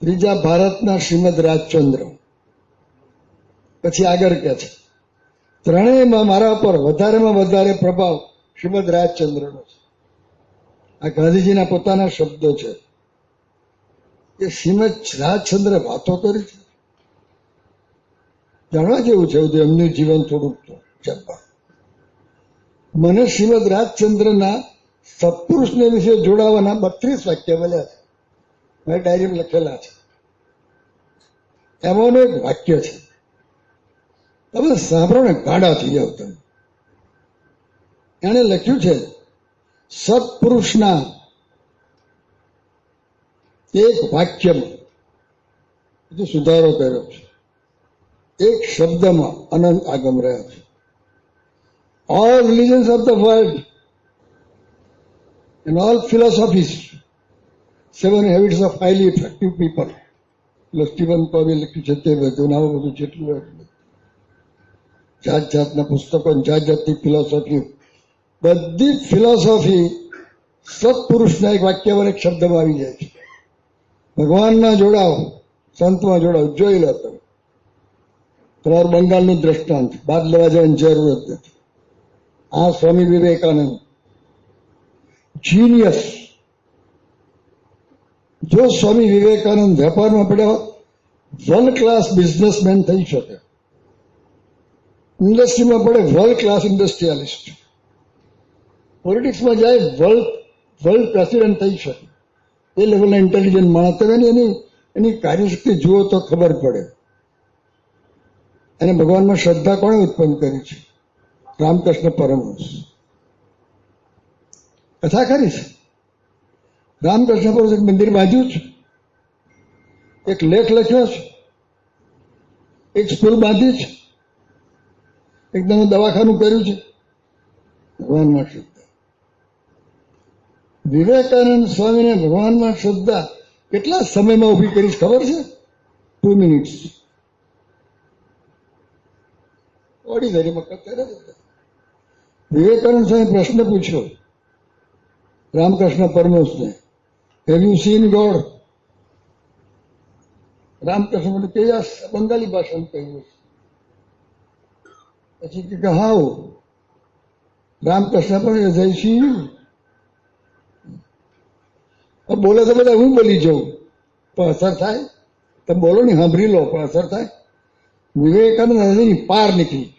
ત્રીજા ભારતના શ્રીમદ રાજચંદ્ર. પછી આગળ કહે છે, ત્રણેયમાં મારા પર વધારેમાં વધારે પ્રભાવ શ્રીમદ રાજચંદ્રનો છે. આ ગાંધીજીના પોતાના શબ્દો છે. એ શ્રીમદ રાજચંદ્ર વાતો કરી છે, જાણવા જેવું છે એમનું જીવન થોડુંક તો જબ્બર. મને શ્રીમદ રાજચંદ્રના સત્પુરુષને વિશે જોડાવાના 32 વાક્ય મળ્યા છે, મેં ડાયરીમાં લખેલા છે. એમાંનું એક વાક્ય છે, તમે સાંભળો ને ગાડા થઈ જાવ તમે. એને લખ્યું છે, સત્પુરુષના એક વાક્યમાં સુધારો કર્યો છે, એક શબ્દમાં અનંત આગમ રહ્યા છે. All religions of the world and all philosophies, 7 habits of highly effective people. Stephen Covey લખ્યું છે તે બધું, આવું બધું જેટલું જાત જાતના પુસ્તકો, જાત જાતની ફિલોસોફી, બધી ફિલોસોફી સત્પુરુષના એક વાક્યમાં, એક શબ્દમાં આવી જાય છે. ભગવાનમાં જોડાઓ, સંતમાં જોડાઓ. જોઈ લો તમે. તમારું બંગાળનું દ્રષ્ટાંત, બાદ લેવા જવાની જરૂરત નથી. આ સ્વામી વિવેકાનંદ, જીનિયસ. જો સ્વામી વિવેકાનંદ વેપારમાં પડ્યા વર્લ્ડ ક્લાસ બિઝનેસમેન થઈ શકે, ઇન્ડસ્ટ્રીમાં પડે વર્લ્ડ ક્લાસ ઇન્ડસ્ટ્રીયાલિસ્ટ, પોલિટિક્સમાં જાય વર્લ્ડ પ્રેસિડેન્ટ થઈ શકે, એ લેવલના ઇન્ટેલિજન્ટ માણસ. તમે એની કાર્યશક્તિ જુઓ તો ખબર પડે. એને ભગવાનમાં શ્રદ્ધા કોણે ઉત્પન્ન કરી છે? રામકૃષ્ણ પરમહંસ. કથા કરી છે. રામકૃષ્ણ પરમહંસ એક મંદિર બાંધ્યું છે, એક લેખ લખ્યો છે, એક સ્કૂલ બાંધી છે, એકદમ દવાખાનું કર્યું છે. ભગવાનમાં શ્રદ્ધા. વિવેકાનંદ સ્વામીને ભગવાનમાં શ્રદ્ધા કેટલા સમયમાં ઉભી કરી ખબર છે? 2 મિનિટ્સ. ઓર્ડિનરીમાં કરતા રહેતા. વિવેકાનંદ સ્વામી પ્રશ્ન પૂછ્યો રામકૃષ્ણ પરમહંસને, have you seen God? Ramakrishna મને કે બંગાળી ભાષામાં કહ્યું. પછી કે હાઉ? રામકૃષ્ણ પણ જય શ્રી બોલે તો બધા હું બોલી જાઉં પણ અસર થાય? તમે બોલો ને, સાંભળી લો પણ અસર થાય? વિવેકાનંદ પાર નીકળી.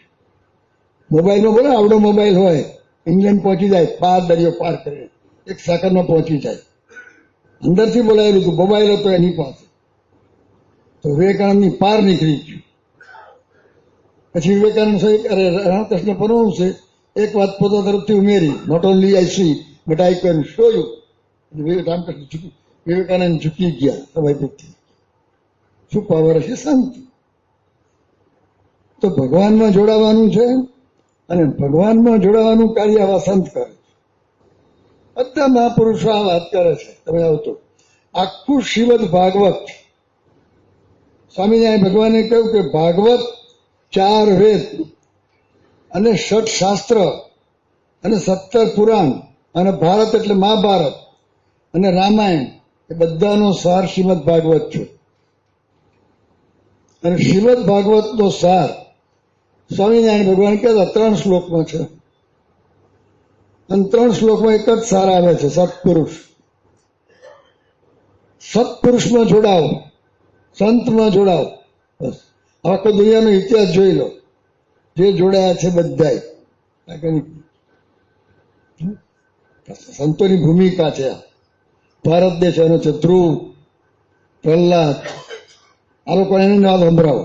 મોબાઈલમાં બોલો, આવડો મોબાઈલ હોય, ઇંગ્લેન્ડ પહોંચી જાય, પાર દરિયો પાર કરે, 1 સેકન્ડમાં પહોંચી જાય. અંદરથી બોલાયેલું હતું, મોબાઈલ હતો એની પાસે. તો વિવેકાનંદની પાર નીકળી ગયું. પછી વિવેકાનંદ રામકૃષ્ણ પરમહંસે એક વાત પોતા તરફથી ઉમેરી, not only I see but I can show you. Ramakrishna Vivekananda ઝૂકી ગયા સ્વાભાવિકથી. શું પાવર હશે? શાંતિ. તો ભગવાનમાં જોડાવાનું છે, અને ભગવાનમાં જોડાવાનું કાર્ય આવા સંત કરે છે. બધા મહાપુરુષો આ વાત કરે છે. તમે આવતો આખું શ્રીમદ ભાગવત, સ્વામિનારાયણ ભગવાને કહ્યું કે ભાગવત 4 વેદ અને 6 શાસ્ત્ર અને 17 પુરાણ અને ભારત એટલે મહાભારત અને રામાયણ, એ બધાનો સાર શ્રીમદ ભાગવત છે. અને શ્રીમદ ભાગવતનો સાર સ્વામિનારાયણ ભગવાન કહેતા 3 શ્લોકમાં છે. અને 3 શ્લોકમાં એક જ સાર આવે છે, સત્પુરુષ. સત્પુરુષમાં જોડાઓ, સંતમાં જોડાઓ. બસ. આખો દુનિયાનો ઇતિહાસ જોઈ લો, જે જોડાયા છે બધાય. સંતોની ભૂમિકા છે. ભારત દેશ એનો છે. ધ્રુવ, પ્રહલાદ, આ લોકો એને નામ સંભળાવો.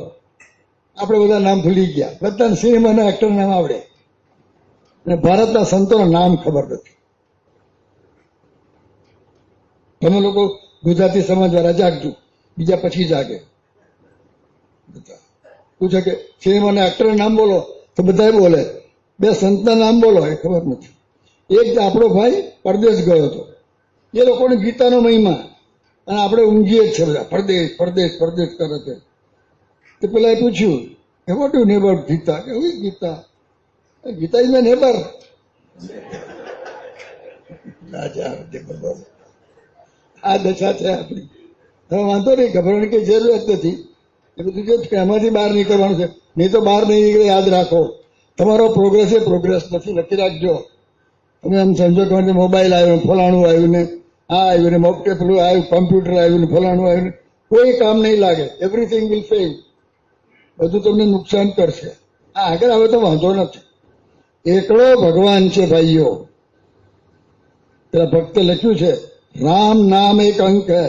આપણે બધા નામ ભૂલી ગયા. બધા સિનેમાના એક્ટર નામ આવડે, અને ભારતના સંતોના નામ ખબર નથી. તમે લોકો ગુજરાતી સમાજ વાળા જાગજો, બીજા પછી જાગે. પૂછે કે સિનેમાના એક્ટર નામ બોલો, તો બધા બોલે. 2 સંતના નામ બોલો, એ ખબર નથી. એક આપણો ભાઈ પરદેશ ગયો હતો, એ લોકોને ગીતાનો મહિમા, અને આપણે ઊંઘીએ જ છે બધા, પરદેશ પરદેશ પરદેશ કરે છે. તો પેલા એ પૂછ્યું કે વોટ યુ નેબર ગીતા? કે હું Gita? Gita is my neighbour. આ દશા છે આપણી. હવે વાંધો નહીં, ગભરાવાની કઈ જરૂરત નથી. એ બધું જો કે એમાંથી બહાર નીકળવાનું છે, નહીં તો બહાર નહીં નીકળે. યાદ રાખો, તમારો પ્રોગ્રેસ એ પ્રોગ્રેસ નથી. લખી રાખજો. તમે એમ સમજો કે મોબાઈલ આવ્યો, ફલાણું આવ્યું ને આ આવ્યું ને પેલું આવ્યું, કમ્પ્યુટર આવ્યું ને ફલાણું આવ્યું ને, કોઈ કામ નહીં લાગે. Everything will fail. બધું તમને નુકસાન કરશે. આ આગળ આવે તો વાંધો નથી. એકલો ભગવાન છે ભાઈઓ. પેલા ભક્તે લખ્યું છે, राम नाम एक अंक है,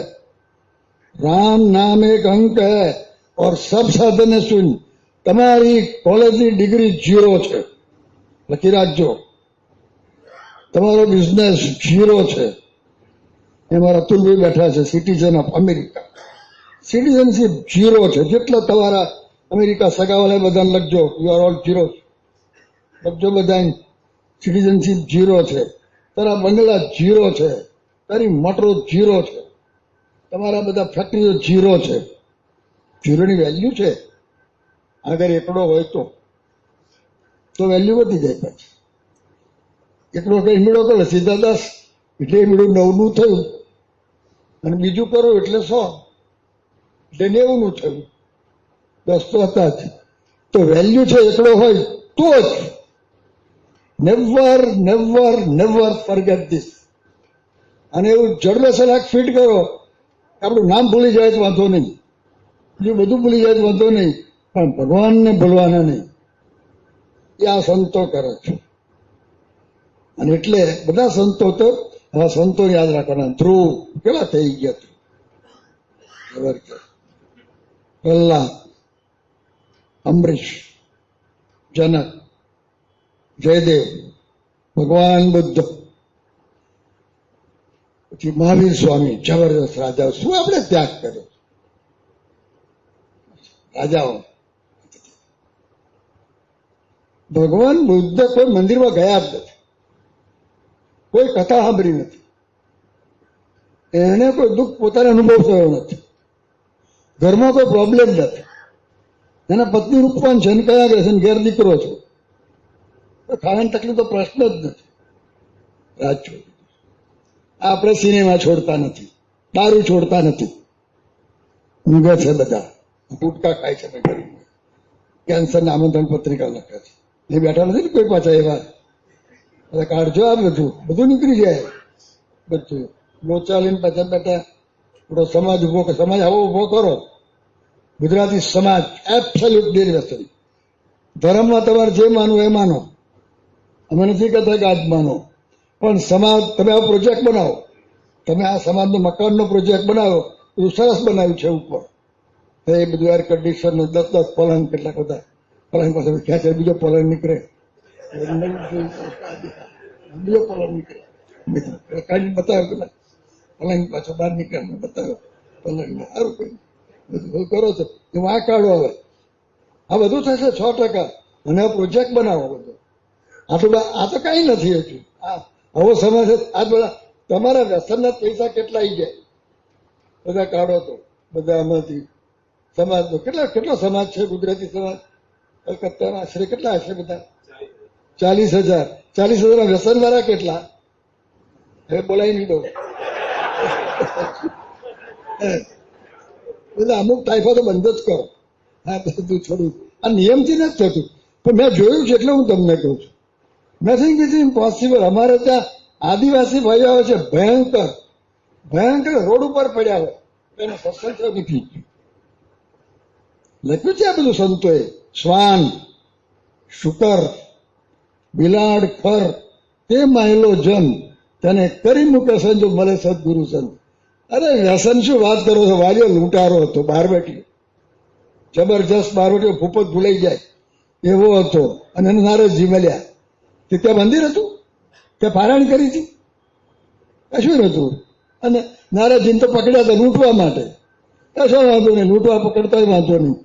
राम नाम एक अंक है और सब साधने सुन, તમારી કોલેજની ડિગ્રી 0 છે. લખી રાખજો. તમારો બિઝનેસ 0 છે. એમાં અતુલભાઈ બેઠા છે, સિટીઝન ઓફ અમેરિકા. સિટીઝનશીપ 0 છે. જેટલા તમારા અમેરિકા સગાવાલા બધાને લખજો, યુ આર ઓલ 0. લખજો બધા, સિટીઝનશીપ 0 છે. તારા બંગલા 0 છે. તારી મોટરો 0 છે. તમારા બધા ફેક્ટરીઓ 0 છે. 0ની વેલ્યુ છે. અગર એકડો હોય તો વેલ્યુ વધી જાય. પછી એકડો કઈ ઈમડો કરો, સીધા 10, એટલે ઈમડું 9નું થયું. અને બીજું કરો એટલે 100, એટલે 90નું થયું. 10 તો હતા જ. તો વેલ્યુ છે એકડો હોય તો જ. Never never never forget this. અને એવું જડબેસલાક ફિટ કરો, આપણું નામ ભૂલી જાય તો વાંધો નહીં, બીજું બધું ભૂલી જાય તો વાંધો નહીં, પણ ભગવાનને ભૂલવાના નહીં. એ આ સંતો કરે છે. અને એટલે બધા સંતો તો આ સંતો યાદ રાખવાના. ધ્રુવ કેવા થઈ ગયા હતા, ખબર કે પ્રહલાદ, અંબરીશ, જનક, જયદેવ, ભગવાન બુદ્ધ, પછી મહાવીર સ્વામી, જબરદસ્ત રાજાઓ. શું આપણે ત્યાગ કર્યો? રાજાઓ. ભગવાન બુદ્ધ કોઈ મંદિરમાં ગયા જ નથી, કોઈ કથા સાંભળી નથી, એને કોઈ દુઃખ પોતાને અનુભવ થયો નથી, ઘરમાં કોઈ પ્રોબ્લેમ નથી, એના પત્ની રૂપવાન છે, કયા ગયા છે, ઘેર દીકરો છે, ખાવાની તકલીફ તો પ્રશ્ન જ નથી. રાજ છોડી. આપણે સિનેમા છોડતા નથી, દારૂ છોડતા નથી, ઊંઘે છે બધા, ગુટકા ખાય છે, કેન્સરના આમંત્રણ પત્રિકા લખે છે. એ બેઠા નથી ને કોઈ પાછા એવા એટલે કાઢજો આ બધું બધું નીકળી જાય બધું લોચા લઈને પાછા બેઠા થોડો સમાજ ઉભો સમાજ આવો ઉભો કરો. ગુજરાતી સમાજ એબ્સોલ્યુટ ડિરેક્શન. ધર્મમાં તમારે જે માનવું એ માનો, અમે નથી કહેતા કે આજ માનો, પણ સમાજ તમે આવો પ્રોજેક્ટ બનાવો. તમે આ સમાજનો મકાનનો પ્રોજેક્ટ બનાવો, બધું સરસ બનાવ્યું છે ઉપર. એ બધું એર કન્ડિશન 10 પલંગ, કેટલાક બધા પલંગ પાસે ખેંચે, બીજો પલંગ નીકળે, બીજો પલંગ નીકળે, કાઢી બતાવ્યો પેલા પલંગ પાછો બહાર નીકળે, બતાવ્યો પલંગ સારું કઈ બધું કરો છો. એમાં આ કાઢો હવે, આ બધું થશે 6%. અને પ્રોજેક્ટ બનાવો બધો. આ તો કઈ નથી હજુ. આવો સમય છે. આ બધા તમારા વ્યસનના પૈસા કેટલા આવી જાય બધા કાઢો તો. બધા આમાંથી સમાજનો કેટલો સમાજ છે ગુજરાતી સમાજ કલકત્તાના આશરે કેટલા હશે બધા? 40,000. 40,000 વ્યસન વાળા કેટલા? હવે બોલાવી નહીં દઉં. બધા અમુક ટાઈફો તો બંધ જ કરો. હા બધું છોડું. આ નિયમથી નથી થતું, પણ મેં જોયું છે એટલે હું તમને કહું છું. Nothing is impossible. અમારે ત્યાં આદિવાસી ભાઈઓ આવે છે ભયંકર ભયંકર, રોડ ઉપર પડ્યા હોય એને સત્સંગ નથી લખ્યું છે આ બધું સંતોએ. શ્વાન, શુકર, બિલાડ, ખર તે માયલો જન તેને કરી મૂકે સંજો મળે સદગુરુ સંત. અરે વ્યસન શું વાત કરો છો? વાલીઓ લૂંટારો હતો, બહાર બેઠી જબરજસ્ત બહાર બેઠો, ભૂપત ભૂલાઈ જાય એવો હતો. અને એને નારદજી મળ્યા. કે ત્યાં મંદિર હતું, ત્યાં પારાયણ કરી હતી, કશું નતું. અને નારદજીને તો પકડ્યા હતા લૂંટવા માટે. કશો વાંધો નહીં, લૂંટવા પકડતા વાંધો નહીં.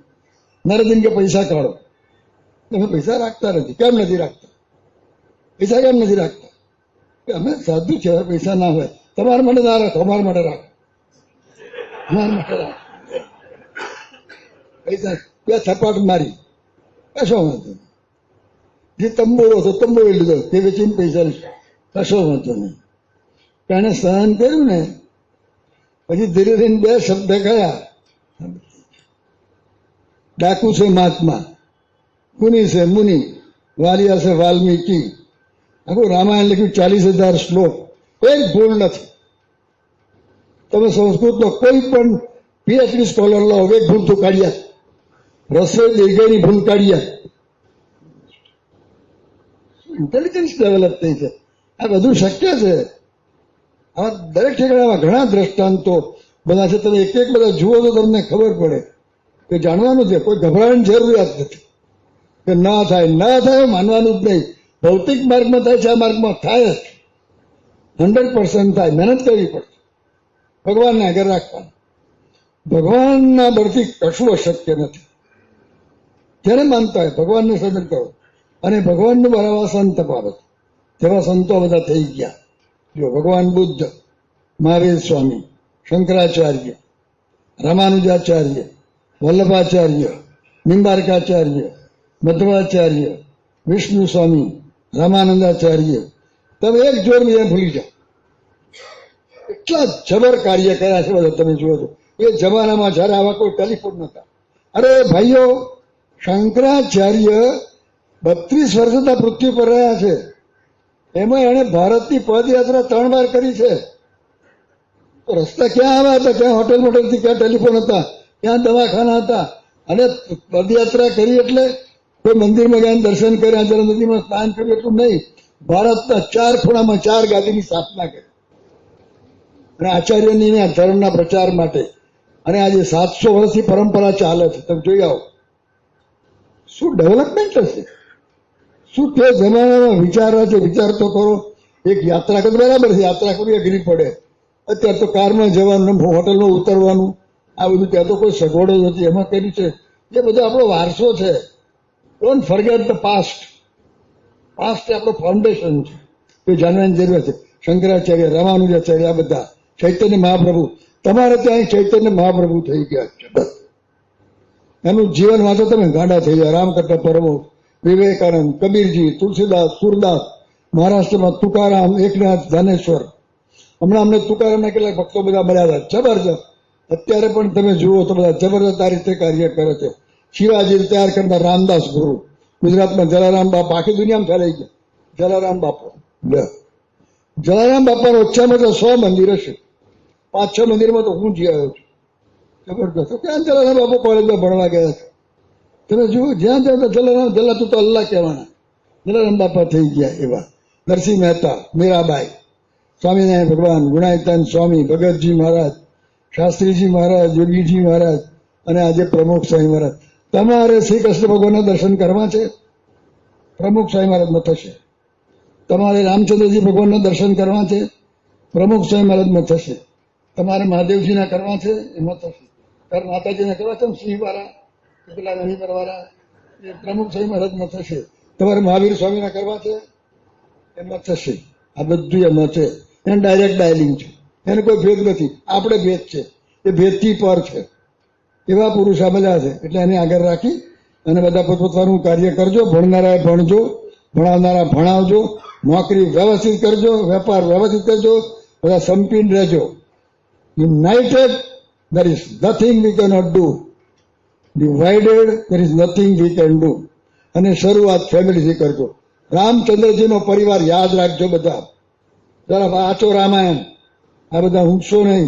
નારદજીને કે પૈસા કાઢો. તમે પૈસા રાખતા નથી. કેમ નથી રાખતા? પૈસા કેમ નથી રાખતા? અમે સાધુ છે, પૈસા ના હોય. તમારા માટે ના રાખો, અમારા માટે રાખો. અમારા માટે રાખો. પૈસા બે થપાટ મારી, કશો વાંધો નહીં. જે તંબોળો હતો તંબોળી લીધો, તે વેચીને પૈસા કશો વાંધો નહીં. એને સહન કર્યું ને પછી ધીરે ધીરે 2 શબ્દ કયા? ડાકુ છે મહાત્મા, મુનિ છે મુનિ, વાલિયા છે વાલ્મીકી. આખું રામાયણ લખ્યું, 40,000 શ્લોક, એક ભૂલ નથી. તમે સંસ્કૃતનો કોઈ પણ પીએચડી સ્કોલર લો, એક ભૂલ તો કાઢ્યા. રસોઈ દીર્ઘની ભૂલ કાઢ્યા. ઇન્ટેલિજન્સ ડેવલપ થઈ છે. આ બધું શક્ય છે. આમાં દરેક ઠેકાણામાં ઘણા દ્રષ્ટાંતો બધા છે. તમે એક બધા જુઓ તો તમને ખબર પડે કે જાણવાનું છે. કોઈ ગભરાવાની જરૂરિયાત નથી કે ના થાય માનવાનું જ નહીં. ભૌતિક માર્ગમાં થાય છે, આ માર્ગમાં થાય જ. 100% થાય. મહેનત કરવી પડશે. ભગવાનને આગળ રાખવાનું. ભગવાનના બળથી કશું અશક્ય નથી. જેને માનતા હોય ભગવાનને સજન કરો. અને ભગવાનનું બરાબર સંત બાબત તેવા સંતો બધા થઈ ગયા. જો ભગવાન બુદ્ધ, મહાવીર સ્વામી, શંકરાચાર્ય, રામાનુજાચાર્ય, વલ્લભાચાર્ય, નિંબાર્કાચાર્ય, મધ્વાચાર્ય, વિષ્ણુ સ્વામી, રામાનંદાચાર્ય. તમે એક જોર બીજા ભૂલી જાઓ. એટલા જબર કાર્ય કર્યા છે બધા. તમે જુઓ છો એ જમાનામાં જયારે આવા કોઈ ટેલિફોન નતા. અરે ભાઈઓ, શંકરાચાર્ય 32 વર્ષ પૃથ્વી પર રહ્યા છે. એમાં એને ભારતની પદયાત્રા 3 વાર કરી છે. તો રસ્તા ક્યાં આવ્યા હતા? ક્યાં હોટેલ મોટેલથી, ક્યાં ટેલિફોન હતા, ક્યાં દવાખાના હતા? અને પદયાત્રા કરી એટલે કોઈ મંદિરમાં ગયા દર્શન કર્યા, જરા નદીમાં સ્નાન કર્યું એટલું નહીં. ભારતના 4 ખૂણામાં 4 ગાદીની સ્થાપના કરી. અને આચાર્યની ધર્મના પ્રચાર માટે. અને આજે 700 વર્ષથી પરંપરા ચાલે છે. તમે જોઈ આવો શું ડેવલપમેન્ટ હશે. શું તે જમાનામાં વિચાર છે? વિચાર તો કરો. એક યાત્રા કરે બરાબર છે, યાત્રા કરવી અઘરી પડે. અત્યારે તો કારમાં જવાનું, હોટલમાં ઉતરવાનું, આ બધું ત્યાં તો કોઈ સગવડો જ નથી. એમાં કર્યું છે. એ બધો આપણો વારસો છે. Don't forget the past. Past એ આપણો ફાઉન્ડેશન છે. એ જાણવાની જરૂર છે. શંકરાચાર્ય, રામાનુજાચાર્ય, આ બધા ચૈતન્ય મહાપ્રભુ. તમારે ત્યાં ચૈતન્ય મહાપ્રભુ થઈ ગયા છે. એનું જીવન વાંચો તમે, ગાંડા થઈ જાય. રામકથા પરમો, વિવેકાનંદ, કબીરજી, તુલસીદાસ, સુરદાસ, મહારાષ્ટ્રમાં તુકારામ, એકનાથ, ધાનેશ્વર. હમણાં અમને તુકારામના કેટલાક ભક્તો બધા મળ્યા હતા. જબરજસ્ત. અત્યારે પણ તમે જુઓ તો બધા જબરદસ્ત આ રીતે કાર્ય કરે છે. શિવાજી તૈયાર કરતા રામદાસ ગુરુ, ગુજરાતમાં જલારામ બાપા, આખી દુનિયામાં ફેલાઈ ગયા. જલારામ બાપુ જલારામ બાપાના ઓછામાં તો 100 મંદિર હશે. 5-6 મંદિરમાં તો હું જઈ આવ્યો છું. જબરદસ્ત. ત્યાં જલારામ બાપા કોલેજમાં ભણવા ગયા છે. તમે જુઓ, જ્યાં જાઓ તો જલા તું તો અલ્લાહ કહેવાના. જલારામ બાપા થઈ ગયા એવા. નરસિંહ મહેતા, મીરાબાઈ, સ્વામિનારાયણ ભગવાન, ગુણાયતાન સ્વામી, ભગતજી મહારાજ, શાસ્ત્રીજી મહારાજ, યોગીજી મહારાજ અને આજે પ્રમુખ સ્વામી મહારાજ. તમારે શ્રી કૃષ્ણ ભગવાનના દર્શન કરવા છે, પ્રમુખ સ્વામી મહારાજમાં થશે. તમારે રામચંદ્રજી ભગવાનના દર્શન કરવા છે, પ્રમુખ સ્વામી મહારાજમાં થશે. તમારે મહાદેવજીના કરવા છે, એમાં થશે. માતાજીના કરવા છે, સિંહવાળા, પેલા રવિવારવાળા, એ પ્રમુખ સ્વામી મહારાજમાં થશે. તમારે મહાવીર સ્વામીના કરવા છે, એમાં થશે. આ બધું એમાં છે. એને ડાયરેક્ટ ડાયલિંગ છે, એને કોઈ ભેદ નથી. આપણે ભેદ છે, એ ભેદથી પર છે. એવા પુરુષ આ બધા છે. એટલે એને આગળ રાખી અને બધા પોતપોતાનું કાર્ય કરજો. ભણનારાએ ભણજો, ભણાવનારા ભણાવજો, નોકરી વ્યવસ્થિત કરજો, વેપાર વ્યવસ્થિત કરજો, બધા સંપીને રહેજો. United there is nothing we cannot do. Divided there is nothing we can do. અને શરૂઆત ફેમિલીથી કરજો. રામચંદ્રજીનો પરિવાર યાદ રાખજો બધા. જરા વાંચો રામાયણ. આ બધા ઊંઘશો નહીં.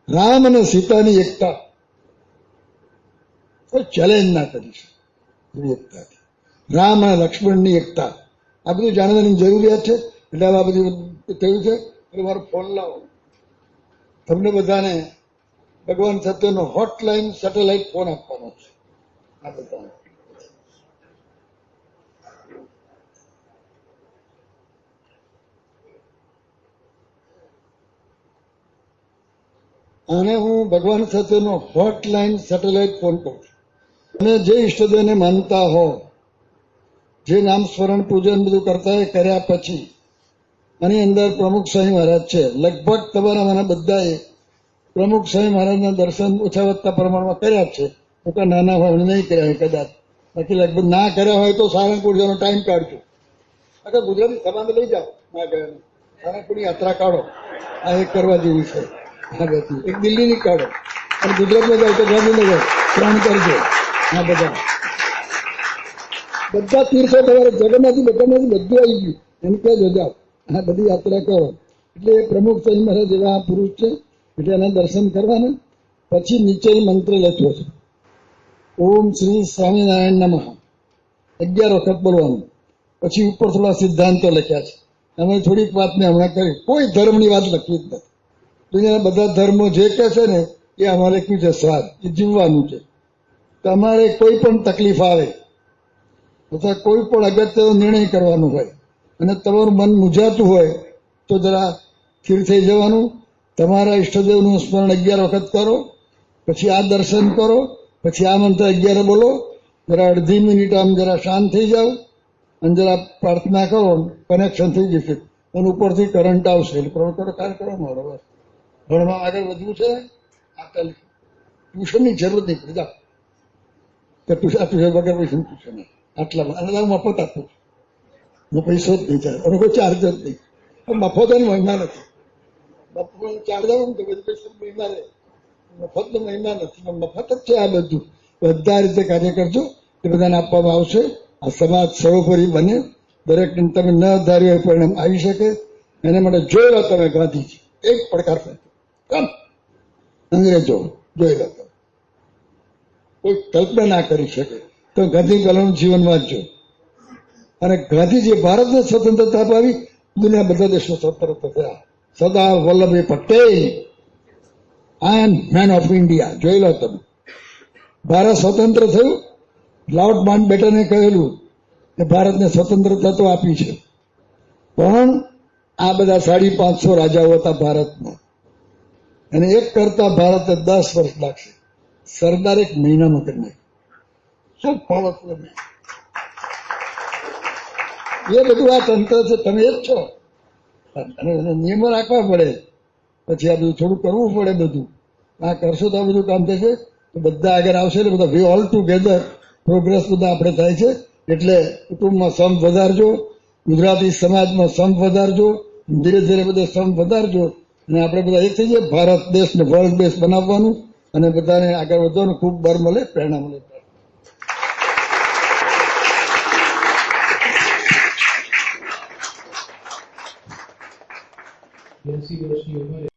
રામ અને સીતાની એકતા કોઈ ચેલેન્જ ના કરી શકે એવી એકતા. રામ અને લક્ષ્મણની એકતા, આ બધું જાણવાની જરૂરિયાત છે. એટલે આ બધું થયું છે. એટલે મારો ફોન લાવો. તમને બધાને ભગવાન સત્યનો હોટલાઇન સેટેલાઇટ ફોન આપવાનો છે. આ બધાને આને હું ભગવાન સત્યનો હોટલાઇન સેટેલાઇટ ફોન કરું છું. અને જે ઈષ્ટદેવને માનતા હો, જે નામ સ્મરણ પૂજન બધું કરતા હોય, કર્યા પછી આની અંદર પ્રમુખ સ્વામી મહારાજ છે. લગભગ તમારા મને બધાએ પ્રમુખ સ્વામી મહારાજના દર્શન ઓછા વધતા પ્રમાણમાં કર્યા જ છે. મોટા નાના હોય નહીં કર્યા હોય કદાચ. બાકી લગભગ ના કર્યા હોય તો સારંગપુર જવાનો ટાઈમ કાઢજો. અગર ગુજરાતી સમાજ લઈ જાઓ, ના ગયા સારંગપુરની યાત્રા કાઢો. આ એક કરવા જેવી છે. આ બધી એક દિલ્હીની કાઢો અને ગુજરાતમાં જાઓ તો ગાંધીનગર 3 કરજો. આ બધા તીર્થો તમારે જગન્નાથથી બધું આવી ગયું. એમ કે જાઓ, આ બધી યાત્રા કરો. એટલે પ્રમુખ સ્વામી મહારાજ એવા પુરુષ છે. એટલે એના દર્શન કરવાના. પછી નીચે મંત્ર લખ્યો છે, ઓમ શ્રી સ્વામિનારાયણ નમઃ 11 વખત બોલવાનું. પછી ઉપર થોડા સિદ્ધાંતો લખ્યા છે. અમે થોડીક વાત મેં હમણાં કરી. કોઈ ધર્મની વાત લખી જ નથી. દુનિયાના બધા ધર્મો જે કહે છે ને એ અમારે લખ્યું છે સ્વાદ, એ જીવવાનું છે. તમારે કોઈ પણ તકલીફ આવે અથવા કોઈ પણ અગત્યનો નિર્ણય કરવાનો હોય અને તમારું મન મૂંઝાતું હોય તો જરા સ્થિર થઈ જવાનું. તમારા ઈષ્ટદેવનું સ્મરણ 11 વખત કરો. પછી આ દર્શન કરો. પછી આ મંત્ર 11 બોલો. જરા અડધી મિનિટ આમ જરા શાંત થઈ જાઓ અને જરા પ્રાર્થના કરો. કનેક્શન થઈ જશે અને ઉપરથી કરંટ આવશે. એટલે પ્રવૃત્તિનો કાર્ય કરો. મારો બસ ભણવા આગળ વધવું છે. આ ટ્યુશનની જરૂર નહીં પડી. જાઓ ટ્યુશન વગર પૈસા ટ્યુશન આટલામાં અને હું મફત આપું છું. હું પૈસો જ નહીં ચાલે અને કોઈ ચાર્જ જ નહીં. મફત એની મહિમા નથી. મફત ચાર્જ આવું ને તો બધું પૈસા મહિમા રહે. મફતનો મહિમા નથી. મફત જ છે. આ બધું બધા રીતે કાર્ય કરજો. એ બધાને આપવામાં આવશે. આ સમાજ સર્વોપરી બને. દરેક તમે ન ધાર્યું હોય પરિણામ આવી શકે. એના માટે જોઈ લો તમે ગાંધીજી એક પડકાર કમ અંગ્રેજો જોઈ લો. તમે કોઈ કલ્પના ના કરી શકે તો ગાંધી પહેલાનું જીવન વાંચજો. અને ગાંધીજી ભારતને સ્વતંત્રતા અપાવી, દુનિયા બધા દેશો સ્વતંત્ર થયા. સરદાર વલ્લભભાઈ પટેલ, આઈ એમ મેન ઓફ ઇન્ડિયા. જોઈ લો તમે. ભારત સ્વતંત્ર થયું. લોર્ડ માઉન્ટ બેટને કહેલું કે ભારતને સ્વતંત્રતા તો આપી છે, પણ આ બધા 550 રાજાઓ હતા ભારતમાં અને એક કરતા ભારતને 10 વર્ષ લાગશે. સરદાર 1 મહિનામાં કરી નાખ્યું. શું પાવરફુલ એ બધું આ તંત્ર છે. તમે જ છો અને નિયમો રાખવા પડે. પછી આ બધું થોડું કરવું પડે. બધું આ કરશો તો આ બધું કામ થશે. તો બધા આગળ આવશે. એટલે બધા વી ઓલ ટુગેધર પ્રોગ્રેસ બધા આપણે થાય છે. એટલે કુટુંબમાં સંપ વધારજો, ગુજરાતી સમાજમાં સંપ વધારજો, ધીરે ધીરે બધે સંપ વધારજો અને આપણે બધા એક થઈ જાય. ભારત દેશને વર્લ્ડ દેશ બનાવવાનું અને બધાને આગળ વધવાનું ખૂબ બળ મળે, પ્રેરણા મળે. 80 વર્ષની ઉંમરે